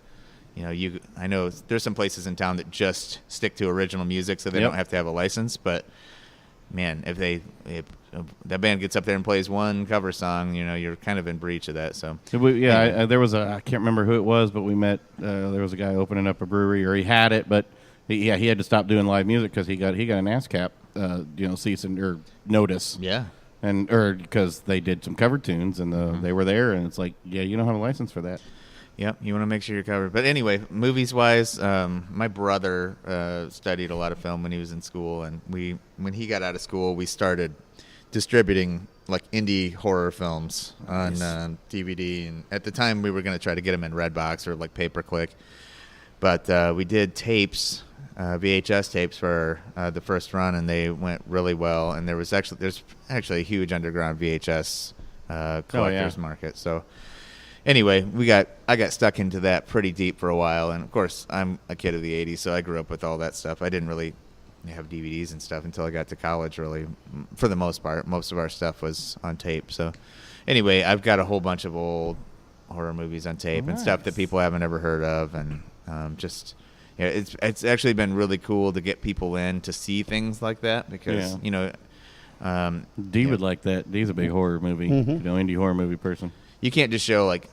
I know there's some places in town that just stick to original music so they don't have to have a license, but man, if that band gets up there and plays one cover song, you're kind of in breach of that. So there was I can't remember who it was, but we met. There was a guy opening up a brewery, or he had it, but he had to stop doing live music because he got an ASCAP, cease or notice. Yeah, or because they did some cover tunes and they were there, and it's like, you don't have a license for that. Yep, you want to make sure you're covered. But anyway, movies-wise, my brother studied a lot of film when he was in school, and when he got out of school, we started distributing like indie horror films on DVD. And at the time, we were going to try to get them in Redbox or like pay-per-click. But we did tapes, VHS tapes for the first run, and they went really well. And there's actually a huge underground VHS collector's market. So. Anyway, I got stuck into that pretty deep for a while, and of course, I'm a kid of the '80s, so I grew up with all that stuff. I didn't really have DVDs and stuff until I got to college. Really, for the most part, most of our stuff was on tape. So, anyway, I've got a whole bunch of old horror movies on tape and stuff that people haven't ever heard of, and it's actually been really cool to get people in to see things like that because Dee would like that. Dee's a big horror movie, indie horror movie person. You can't just show like,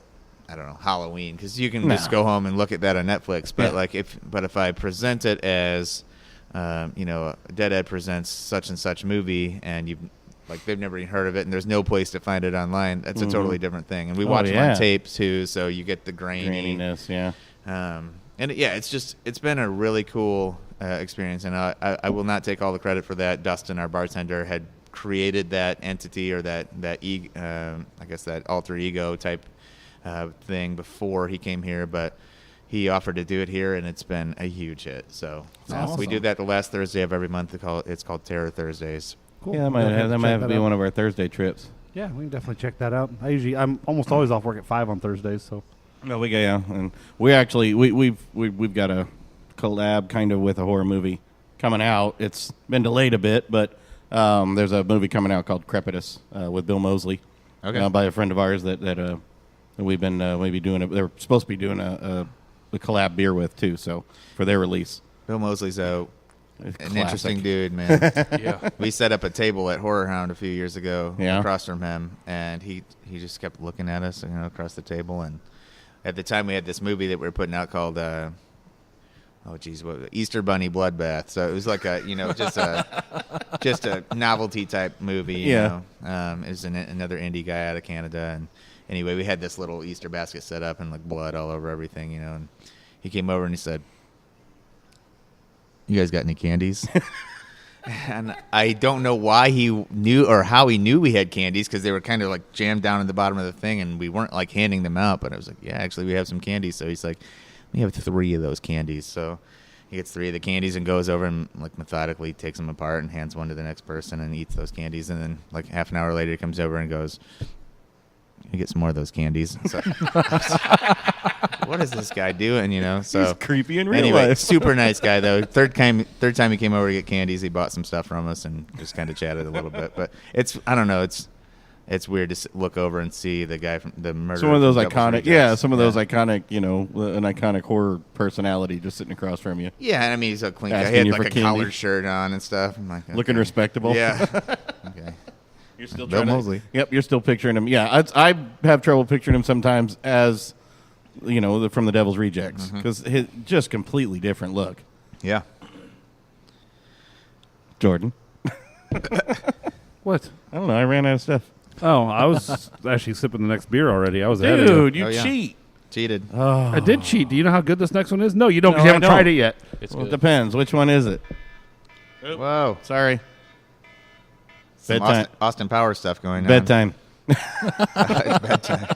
I don't know, Halloween, because you can just go home and look at that on Netflix. But if I present it as, Deadhead presents such and such movie, and they've never even heard of it, and there's no place to find it online, that's a totally different thing. And we watch them on tape too, so you get the graininess. It's been a really cool experience, and I will not take all the credit for that. Dustin, our bartender, had created that entity or that alter ego type thing before he came here, but he offered to do it here, and it's been a huge hit. So awesome. We do that the last Thursday of every month. It's called Terror Thursdays. Cool. Yeah, that might have to be one of our Thursday trips. Yeah, we can definitely check that out. I'm almost always off work at 5 on Thursdays, so. No, and we actually we've got a collab kind of with a horror movie coming out. It's been delayed a bit, but there's a movie coming out called Crepitus with Bill Moseley, by a friend of ours that we've been maybe doing. They were supposed to be doing a collab beer with too, so for their release. Bill Moseley's an interesting dude, man. Yeah, we set up a table at Horror Hound a few years ago across from him, and he just kept looking at us, across the table. And at the time, we had this movie that we were putting out called. Easter Bunny Bloodbath. So it was like just a novelty type movie. It was another indie guy out of Canada, and anyway, we had this little Easter basket set up and like blood all over everything, and he came over and he said, "You guys got any candies?" And I don't know why he knew or how he knew we had candies, because they were kind of like jammed down in the bottom of the thing, and we weren't like handing them out. But I was like, "Yeah, actually, we have some candies." So he's like, "We have 3 of those candies." So he gets 3 of the candies and goes over and like methodically takes them apart and hands one to the next person and eats those candies. And then like half an hour later, he comes over and goes, "You get some more of those candies." So, what is this guy doing? So he's creepy in real life. Super nice guy though. Third time he came over to get candies, he bought some stuff from us and just kind of chatted a little bit. But I don't know. It's weird to look over and see the guy from the murder. Some of those iconic, those iconic, an iconic horror personality just sitting across from you. Yeah, I mean, he's a clean guy. He had like a collared shirt on and stuff. I'm like, okay. Looking respectable. Yeah. Okay. You're still Bill Moseley. Yep, you're still picturing him. Yeah, I have trouble picturing him sometimes as, from the Devil's Rejects, because his just completely different look. Yeah. Jordan. What? I don't know. I ran out of stuff. Oh, I was actually sipping the next beer already. I was ahead of you. Dude, you cheat. Cheated. Oh. I did cheat. Do you know how good this next one is? No, you don't, because you haven't tried it yet. It depends. Which one is it? Whoa. Sorry. Bedtime. Austin Powers stuff going on. Bedtime. It's bedtime.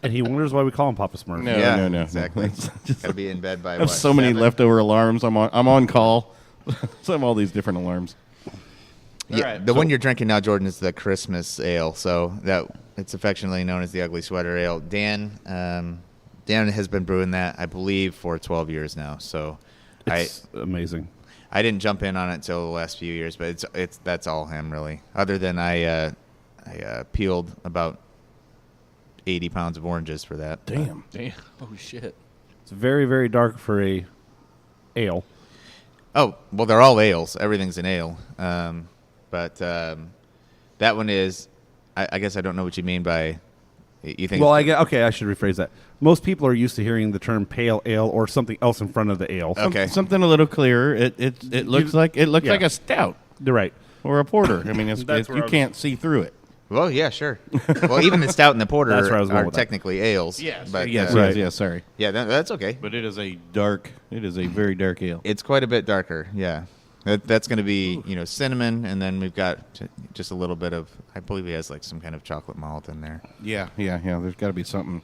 And he wonders why we call him Papa Smurf. No. Exactly. Got to be in bed by I have so many leftover alarms. I'm on call. So I have all these different alarms. Yeah, right, the one you're drinking now, Jordan, is the Christmas ale. So it's affectionately known as the Ugly Sweater Ale. Dan has been brewing that, I believe, for 12 years now. So it's amazing. I didn't jump in on it until the last few years, but that's all him really. Other than I peeled about 80 pounds of oranges for that. Damn. Oh shit. It's very, very dark for a ale. Oh, well, they're all ales. Everything's an ale. But that one is, I guess I don't know what you mean by, you think. Well, I should rephrase that. Most people are used to hearing the term pale ale or something else in front of the ale. Okay. Something a little clearer. It looks like a stout You're right. or a porter. I mean, you can't see through it. Well, yeah, sure. Well, even the stout and the porter That's where I was going are with that. technically ales. Yes. But, Yes. Sorry. Yeah, that's okay. But it is a very dark ale. It's quite a bit darker, yeah. That's going to be, cinnamon, and then we've got just a little bit of, I believe he has like some kind of chocolate malt in there. Yeah. There's got to be something.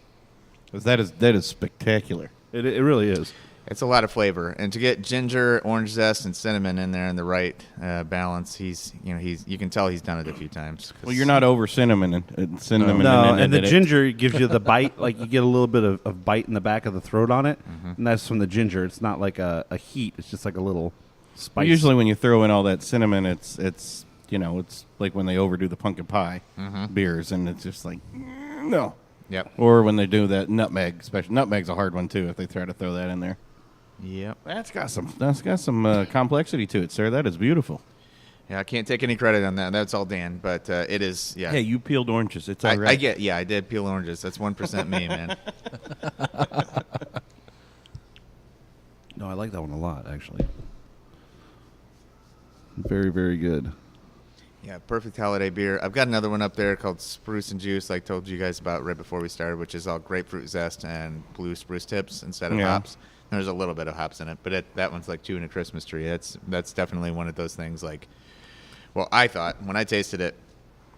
'Cause that is spectacular. It really is. It's a lot of flavor, and to get ginger, orange zest, and cinnamon in there in the right balance, you can tell he's done it a few times. Well, you're not over cinnamon and cinnamon. No, and the ginger gives you the bite. Like you get a little bit of bite in the back of the throat on it, and that's from the ginger. It's not like a heat. It's just like a little spice. Usually, when you throw in all that cinnamon, it's like when they overdo the pumpkin pie beers, and it's just like no. Yep. Or when they do that nutmeg, especially nutmeg's a hard one too. If they try to throw that in there. Yep. That's got some complexity to it, sir. That is beautiful. Yeah, I can't take any credit on that. That's all Dan, but it is. Yeah. Hey, you peeled oranges. It's all right. I did peel oranges. That's 1% me, man. No, I like that one a lot, actually. Very, very good. Yeah, perfect holiday beer. I've got another one up there called Spruce and Juice, like I told you guys about right before we started, which is all grapefruit zest and blue spruce tips instead of hops. There's a little bit of hops in it, but that one's like chewing a Christmas tree. That's definitely one of those things. Like, well, I thought when I tasted it,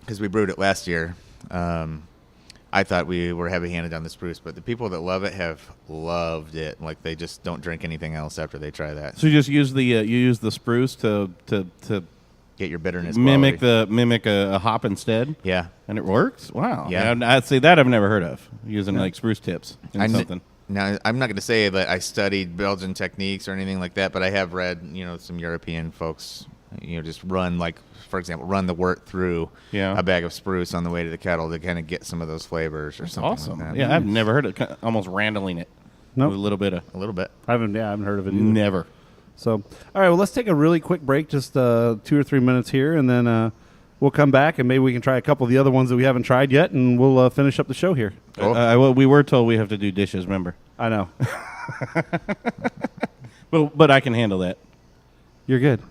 because we brewed it last year, I thought we were heavy-handed on the spruce, but the people that love it have loved it. Like they just don't drink anything else after they try that. So you just use the spruce to Get your bitterness. mimic a hop instead. Yeah, and it works. Wow. Yeah, I'd say that I've never heard of using like spruce tips in something. Now, I'm not going to say that I studied Belgian techniques or anything like that, but I have read, some European folks, just run, like, for example, run the wort through a bag of spruce on the way to the kettle to kind of get some of those flavors or something. Awesome. Like that. Yeah, I've never heard it. Almost randling it. Nope. With a little bit. I haven't heard of it either. Never. So, all right, well, let's take a really quick break, just 2 or 3 minutes here, and then we'll come back, and maybe we can try a couple of the other ones that we haven't tried yet, and we'll finish up the show here. Cool. We were told we have to do dishes, remember? I know. But I can handle that. You're good.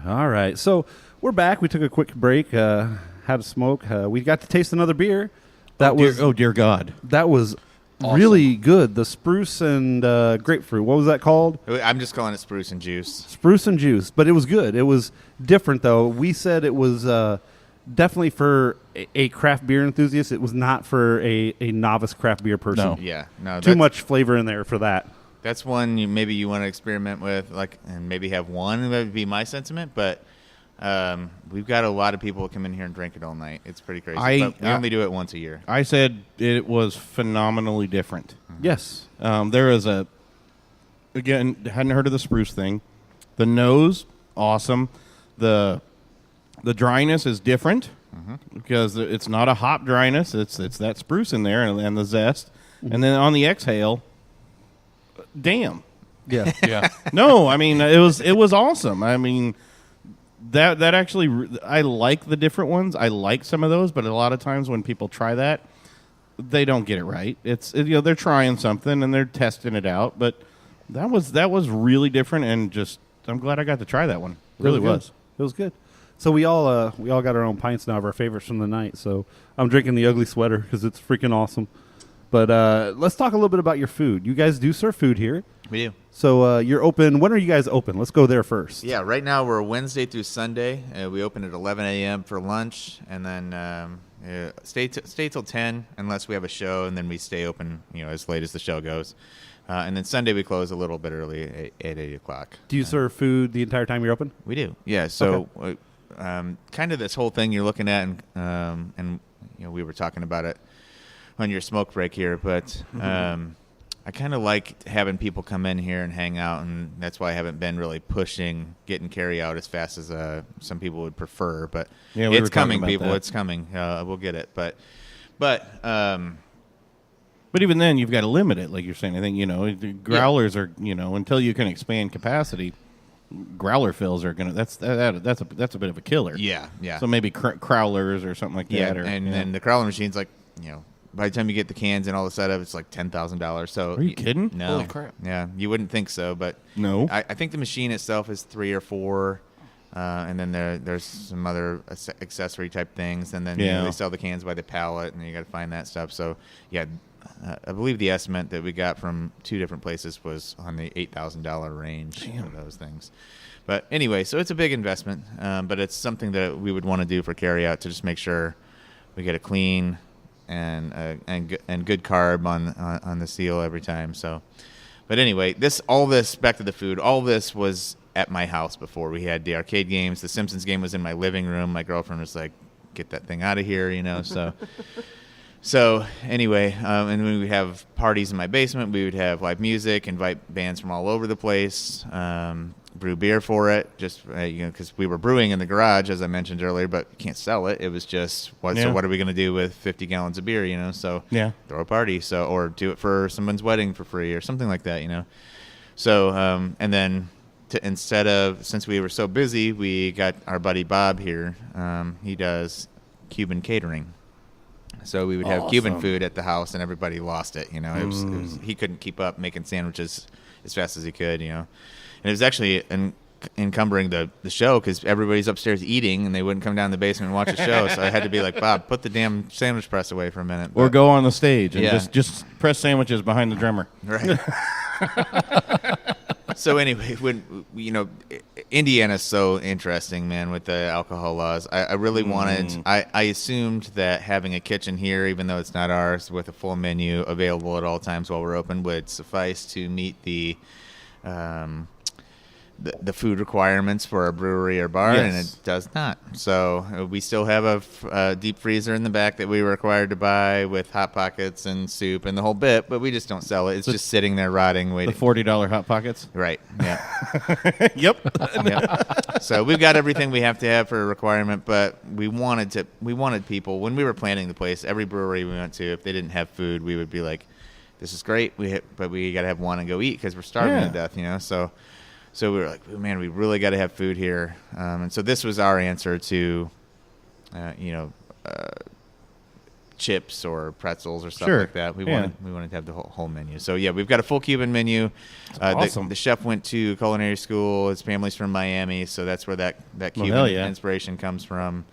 All right, so we're back. We took a quick break, had a smoke. We got to taste another beer. Dear God. That was awesome. Really good. The spruce and grapefruit. What was that called? I'm just calling it Spruce and Juice. Spruce and Juice. But it was good. It was different, though. We said it was definitely for a craft beer enthusiast. It was not for a novice craft beer person. No. Yeah. No. Too much flavor in there for that. That's one maybe you want to experiment with, and maybe have one. That would be my sentiment. But we've got a lot of people who come in here and drink it all night. It's pretty crazy. But we only do it once a year. I said it was phenomenally different. Yes. There is again, hadn't heard of the spruce thing. The nose, awesome. The dryness is different because it's not a hop dryness. It's that spruce in there and the zest. And then on the exhale, damn. Yeah. Yeah. No, I mean it was awesome. I mean that actually I like the different ones. I like some of those, but a lot of times when people try that, they don't get it right. They're trying something and they're testing it out, but that was really different, and just I'm glad I got to try that one. It really was. It was good. So we all got our own pints now of our favorites from the night. So I'm drinking the ugly sweater because it's freaking awesome. But let's talk a little bit about your food. You guys do serve food here. We do. So you're open. When are you guys open? Let's go there first. Yeah, right now we're Wednesday through Sunday. We open at 11 a.m. for lunch, and then stay till 10 unless we have a show, and then we stay open as late as the show goes. And then Sunday we close a little bit early at 8 o'clock. Do you serve food the entire time you're open? We do. Yeah. So kind of this whole thing you're looking at, and we were talking about it on your smoke break here, but I I kind of like having people come in here and hang out, and that's why I haven't been really pushing getting carry out as fast as some people would prefer. But it's coming, people. That. It's coming. We'll get it. But even then, you've got to limit it, like you're saying. I think the growlers are until you can expand capacity. Growler fills are gonna. That's a bit of a killer. Yeah. So maybe crowlers or something like that. Yeah, and then the crowler machine's like by the time you get the cans and all the setup, it's like $10,000. So are you kidding? No. Holy crap! Yeah, you wouldn't think so, but no. I think the machine itself is 3 or 4, and then there's some other accessory type things, and then they sell the cans by the pallet, and you got to find that stuff. So I believe the estimate that we got from 2 different places was on the $8,000 range for those things. But anyway, so it's a big investment, but it's something that we would want to do for carryout to just make sure we get a clean and good carb on the seal every time. So, but anyway, all this back to the food. All this was at my house before. We had the arcade games. The Simpsons game was in my living room. My girlfriend was like, "Get that thing out of here," So. So anyway, and we would have parties in my basement. We would have live music, invite bands from all over the place, brew beer for it, just because we were brewing in the garage, as I mentioned earlier, but you can't sell it. It was just, so what are we going to do with 50 gallons of beer, So throw a party, or do it for someone's wedding for free or something like that, So, and then since we were so busy, we got our buddy Bob here. He does Cuban catering. So we would have Cuban food at the house, and everybody lost it. It was he couldn't keep up making sandwiches as fast as he could. And it was actually encumbering the show because everybody's upstairs eating, and they wouldn't come down in the basement and watch the show. So I had to be like, Bob, put the damn sandwich press away for a minute. Or go on the stage and just press sandwiches behind the drummer. Right. So anyway, when Indiana's so interesting, man, with the alcohol laws. I really wanted. I assumed that having a kitchen here, even though it's not ours, with a full menu available at all times while we're open, would suffice to meet the food requirements for a brewery or bar, and it does not. So we still have a deep freezer in the back that we were required to buy with Hot Pockets and soup and the whole bit, but we just don't sell it. It's just sitting there rotting, waiting. The $40 Hot Pockets? Right, yeah. Yep. So we've got everything we have to have for a requirement, but we wanted people, when we were planning the place, every brewery we went to, if they didn't have food, we would be like, this is great, but we got to have one and go eat because we're starving to death, So we were like, man, we really got to have food here. And so this was our answer to, chips or pretzels or stuff like that. We wanted to have the whole menu. So, we've got a full Cuban menu. Awesome. The chef went to culinary school. His family's from Miami, so that's where that Cuban inspiration comes from.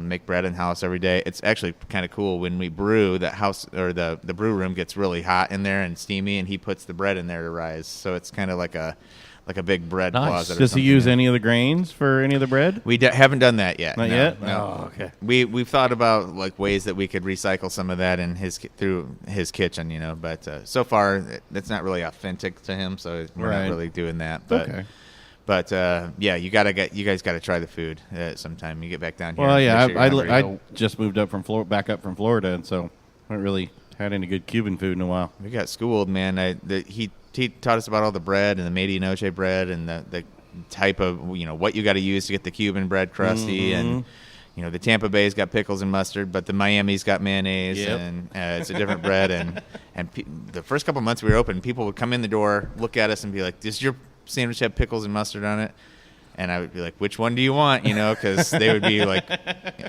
Make bread in house every day. It's actually kind of cool when we brew. The house or the brew room gets really hot in there and steamy, and he puts the bread in there to rise. So it's kind of like a big bread closet. Does he use any of the grains for any of the bread? We haven't done that yet. Not yet? No. Oh, okay. We've thought about ways that we could recycle some of that through his kitchen, but so far that's not really authentic to him, so we're not really doing that. But okay. But you guys got to try the food sometime. You get back down here. Well, I just moved back up from Florida, and so I haven't really had any good Cuban food in a while. We got schooled, man. He taught us about all the bread and the medianoche bread and the type of what you got to use to get the Cuban bread crusty, and the Tampa Bay's got pickles and mustard, but the Miami's got mayonnaise, and it's a different bread. And the first couple months we were open, people would come in the door, look at us, and be like, "Does your sandwich have pickles and mustard on it?" And I would be like, "Which one do you want?" Because they would be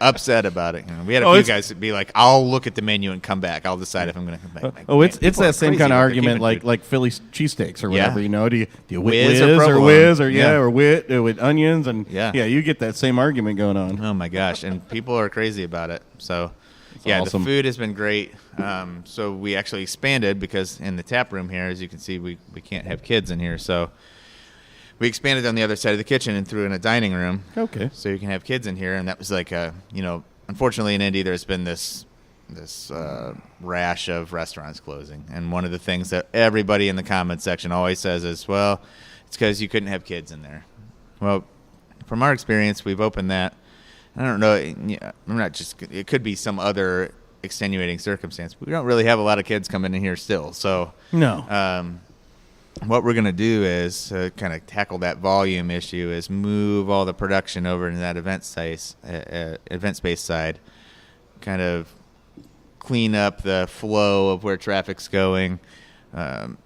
upset about it. We had a few guys that be like, "I'll look at the menu and come back. I'll decide if I'm going to come back." It's that same kind of argument like Philly cheesesteaks or whatever. Do you whiz or whiz or wit with onions and you get that same argument going on. Oh my gosh, and people are crazy about it. So awesome. The food has been great. So we actually expanded because in the tap room here, as you can see, we can't have kids in here, so we expanded on the other side of the kitchen and threw in a dining room. Okay. So you can have kids in here, and that was unfortunately in Indy, there's been this rash of restaurants closing, and one of the things that everybody in the comments section always says is, well, it's because you couldn't have kids in there. Well, from our experience, we've opened that. I don't know. I'm not just. It could be some other extenuating circumstance. We don't really have a lot of kids coming in here still. So No. what we're going to do is kind of tackle that volume issue is move all the production over into that event space side, kind of clean up the flow of where traffic's going,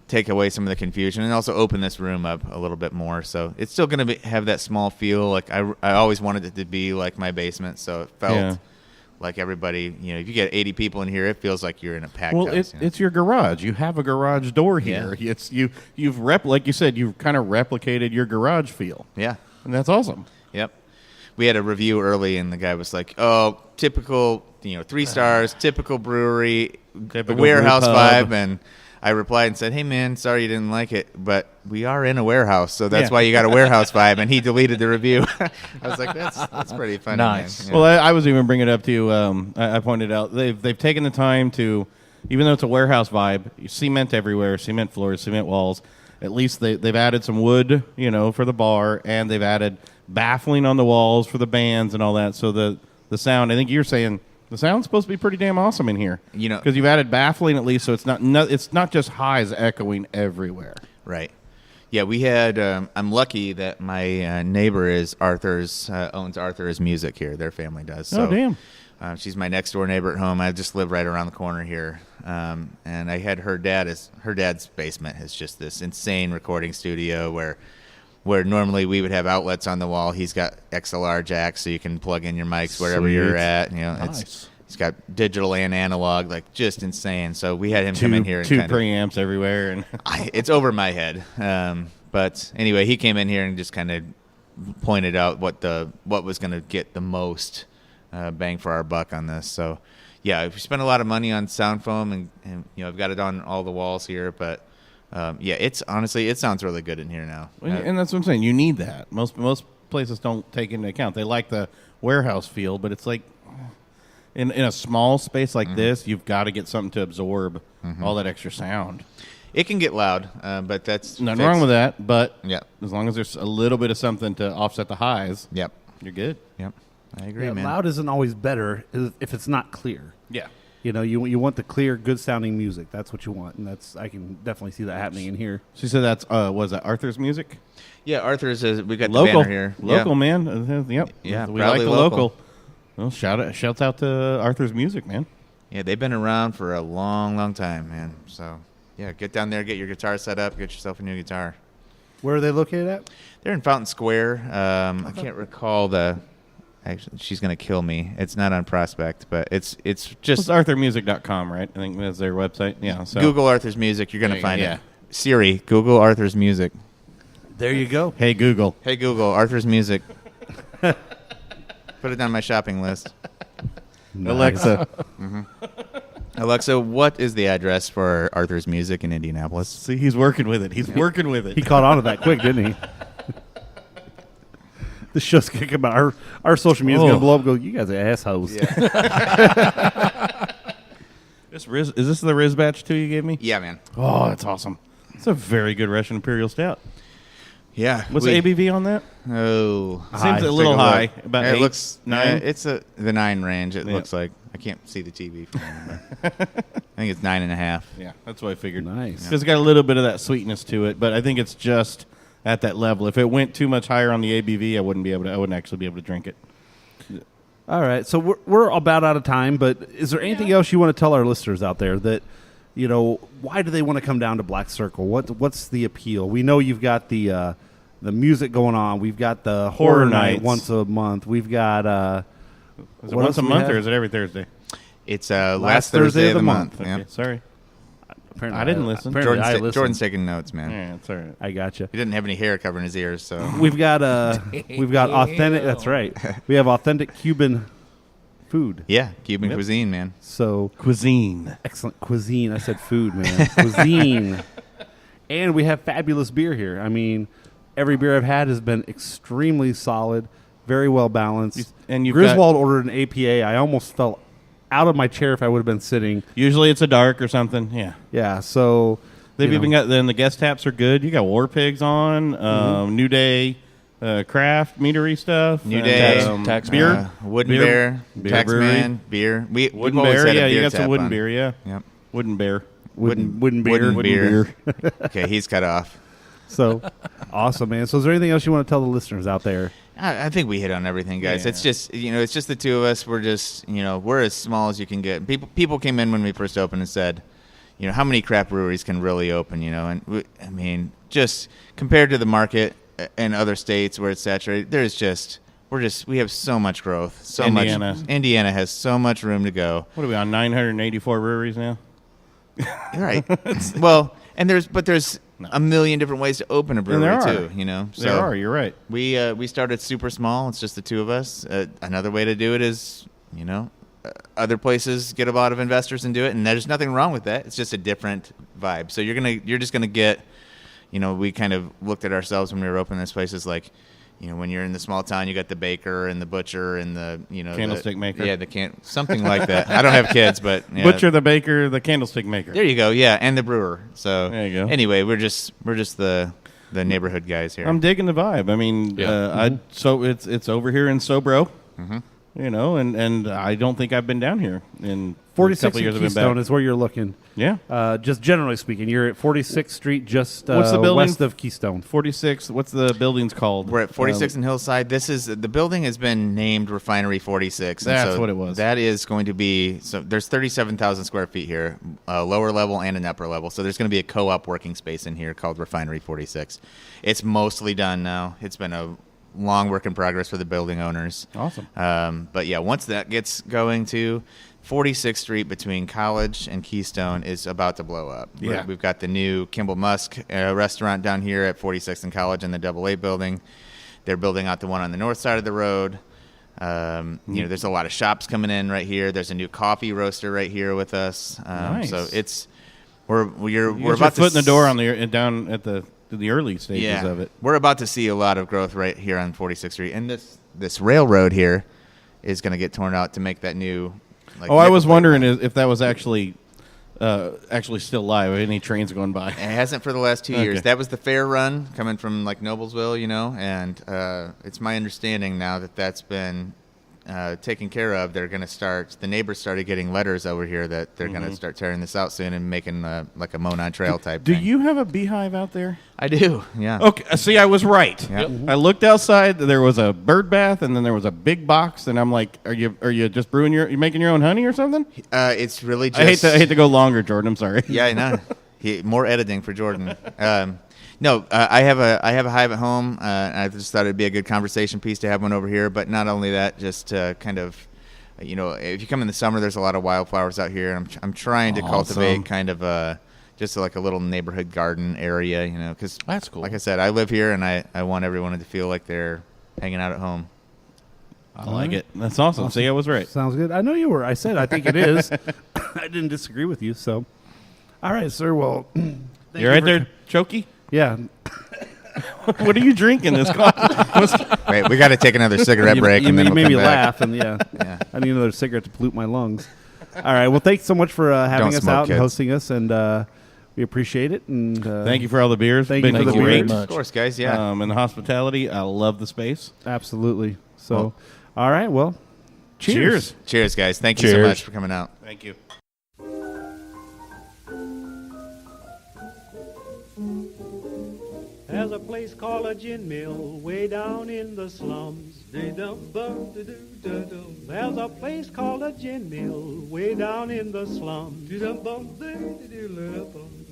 take away some of the confusion, and also open this room up a little bit more. So it's still going to have that small feel. Like I always wanted it to be like my basement, so it felt like everybody, if you get 80 people in here, it feels like you're in a packed house. It's your garage. You have a garage door here. Yeah. It's like you said, you've kind of replicated your garage feel. Yeah. And that's awesome. Yep. We had a review early, and the guy was like, "Oh, typical, 3 stars, typical brewery, Typical warehouse brew pub." vibe." And I replied and said, "Hey, man, sorry you didn't like it, but we are in a warehouse, so that's why you got a warehouse vibe." And he deleted the review. I was like, "That's pretty funny." Nice. Man. Yeah. Well, I was even bringing it up to you. I pointed out they've taken the time to, even though it's a warehouse vibe, cement everywhere, cement floors, cement walls. At least they've added some wood, for the bar, and they've added baffling on the walls for the bands and all that. So the sound, I think you're saying the sound's supposed to be pretty damn awesome in here. Because you've added baffling at least, so it's not just highs echoing everywhere. Right. Yeah, we had. I'm lucky that my neighbor is owns Arthur's Music here. Their family does. So, oh damn. She's my next door neighbor at home. I just live right around the corner here. And I had her dad's basement is just this insane recording studio where normally we would have outlets on the wall. He's got XLR jacks, so you can plug in your mics wherever you're at. Nice. He's got digital and analog, like just insane. So we had him come in here and two kind preamps everywhere, and it's over my head. But anyway, he came in here and just kind of pointed out what was going to get the most bang for our buck on this. So yeah, we spent a lot of money on sound foam, and I've got it on all the walls here, but. It sounds really good in here now. and that's what I'm saying. You need that. Most places don't take into account. They like the warehouse feel, but it's like in a small space like this, you've got to get something to absorb all that extra sound. It can get loud, but that's nothing wrong with that. But Yep. as long as there's a little bit of something to offset the highs, Yep. you're good. Yep. I agree, Yeah, man. loud isn't always better if it's not clear. Yeah. You want the clear, good sounding music. That's what you want, and I can definitely see that happening in here. So you said that's was that Arthur's Music? Yeah, Arthur's we got Local the banner here. Local Yeah. man. Yep. Yeah, we proudly like the local. local. Well, shouts out to Arthur's Music, man. Yeah, they've been around for a long, long time, man. So yeah, get down there, get your guitar set up, get yourself a new guitar. Where are they located at? They're in Fountain Square. I can't recall the. Actually, she's gonna kill me. It's not on Prospect, but it's It's just arthurmusic.com, right? I think that's their website. Yeah. So Google Arthur's Music. You're gonna There you find go, it. yeah. Siri, Google Arthur's Music. There you go. Hey Google. Hey Google, Arthur's Music. Put it on my shopping list. Alexa. Alexa, what is the address for Arthur's Music in Indianapolis? See, he's working with it. He's working with it. He caught on to that quick, didn't he? The show's gonna come out. Our social media's gonna blow up. Go, you guys are assholes. Yeah, Is this the Riz batch too you gave me? yeah, man. Oh, that's awesome. It's a very good Russian Imperial Stout. Yeah. What's the ABV on that? Oh, Seems a little high. About it 8, looks 9. It's the 9 range. It Yeah. looks like. I can't see the TV from here, but I think it's 9.5. Yeah, that's what I figured. Nice. Because it's got a little bit of that sweetness to it, but I think it's just at that level. If it went too much higher on the ABV, I wouldn't actually be able to drink it. All right, so we're about out of time, but is there anything else you want to tell our listeners out there that, why do they want to come down to Black Circle? What's the appeal? We know you've got the music going on. We've got the horror night nights. once a month. We've got Is it what once else a we month have? or is it every Thursday? It's last Thursday of the month. Okay, Yeah. sorry. Apparently I didn't listen. Apparently I listened. Jordan's taking notes, man. Yeah, it's all right. I gotcha. He didn't have any hair covering his ears, so We've got authentic. That's right. We have authentic Cuban food. yeah, Cuban cuisine, man. So Cuisine. excellent cuisine. I said food, man. Cuisine. And we have fabulous beer here. I mean, every beer I've had has been extremely solid, very well balanced. And you've Griswold ordered an APA. I almost fell out of my chair if I would have been sitting. Usually it's a dark or something. Yeah. Yeah, so They've even got, then the guest taps are good. You got War Pigs on, New Day, craft, meadery stuff. New Day, Tax beer, Wooden Beer, Beer, Tax Brewery. Man, Beer. We've Wooden always Bear. had a Yeah, you beer got some tap Wooden on. Beer. Yeah, Yep. Wooden Bear. Wooden beer. Wooden beer. Beer. Okay, he's cut off. So awesome, man. So is there anything else you want to tell the listeners out there? I think we hit on everything, guys. Yeah. It's just it's just the two of us. We're just we're as small as you can get. People came in when we first opened and said, how many craft breweries can really open? And just compared to the market in other states where it's saturated, we have so much growth. So Indiana. much. Indiana has so much room to go. What are we on? 984 breweries now. Right. Well, and there's a million different ways to open a brewery there are. too. So There are. You're right. we started super small. It's just the two of us. Another way to do it is, other places get a lot of investors and do it, and there's nothing wrong with that. It's just a different vibe. So you're just gonna get, we kind of looked at ourselves when we were opening this place as like, when you're in the small town, you got the baker and the butcher and the Candlestick maker. Yeah, something like that. I don't have kids, but yeah. Butcher, the baker, the candlestick maker. There you go. Yeah, and the brewer. So There you go. Anyway, we're just the neighborhood guys here. I'm digging the vibe. I mean, so it's over here in Sobro, and I don't think I've been down here in 46 a couple years. in I've been Keystone back. is where you're looking. Yeah, Just generally speaking, you're at 46th Street, just What's the building? west of Keystone. 46. What's the building's called? We're at 46 and Hillside. The building has been named Refinery 46. That's what it was. That is going to be, so there's 37,000 square feet here, a lower level and an upper level. So there's going to be a co-op working space in here called Refinery 46. It's mostly done now. It's been a long work in progress for the building owners. Awesome. But yeah, once that gets going to 46th Street between College and Keystone is about to blow up. Yeah. We've got the new Kimball Musk restaurant down here at 46th and College in the AA building. They're building out the one on the north side of the road. There's a lot of shops coming in right here. There's a new coffee roaster right here with us. Nice. So we're We're about to foot in the door on down at the early stages of it. We're about to see a lot of growth right here on 46th Street, and this railroad here is going to get torn out to make that new. I was wondering if that was actually still live. Any trains going by? It hasn't for the last 2 years. Okay. That was the fair run coming from Noblesville, and it's my understanding now that that's been taken care of. They're going to start. The neighbors started getting letters over here that they're going to start tearing this out soon and making like a Monon Trail type. Do thing. you have a beehive out there? I do. Yeah. Okay, see, I was right. Yep. I looked outside. There was a bird bath, and then there was a big box. And I'm like, "Are you just brewing you making your own honey or something?" It's really just. I hate to go longer, Jordan. I'm sorry. Yeah, I know. More editing for Jordan. No, I have a hive at home. I just thought it'd be a good conversation piece to have one over here. But not only that, just kind of, if you come in the summer, there's a lot of wildflowers out here. And I'm trying to cultivate kind of just like a little neighborhood garden area, because That's cool. Like I said, I live here, and I want everyone to feel like they're hanging out at home. I like it. That's awesome. See, I was right. Sounds good. I know you were. I said I think it is. I didn't disagree with you. So, all right, sir. Well, You're right there, Chokey. Yeah. What are you drinking? This coffee? Wait, we got to take another cigarette break, You and then made we'll me come back. laugh, and yeah, I need another cigarette to pollute my lungs. All right. Well, thanks so much for having Don't us smoke, out kids. and hosting us, and we appreciate it. And Thank you for all the beers. Thank Been you for the great. beers. Of course, guys. Yeah. And the hospitality. I love the space. Absolutely. So, all right. Well, Cheers. Cheers, guys. Thank you so Cheers. much for coming out. Thank you. There's a place called a gin mill way down in the slums. There's a place called a gin mill way down in the slums.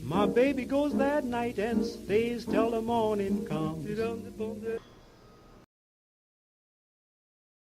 My baby goes that night and stays till the morning comes.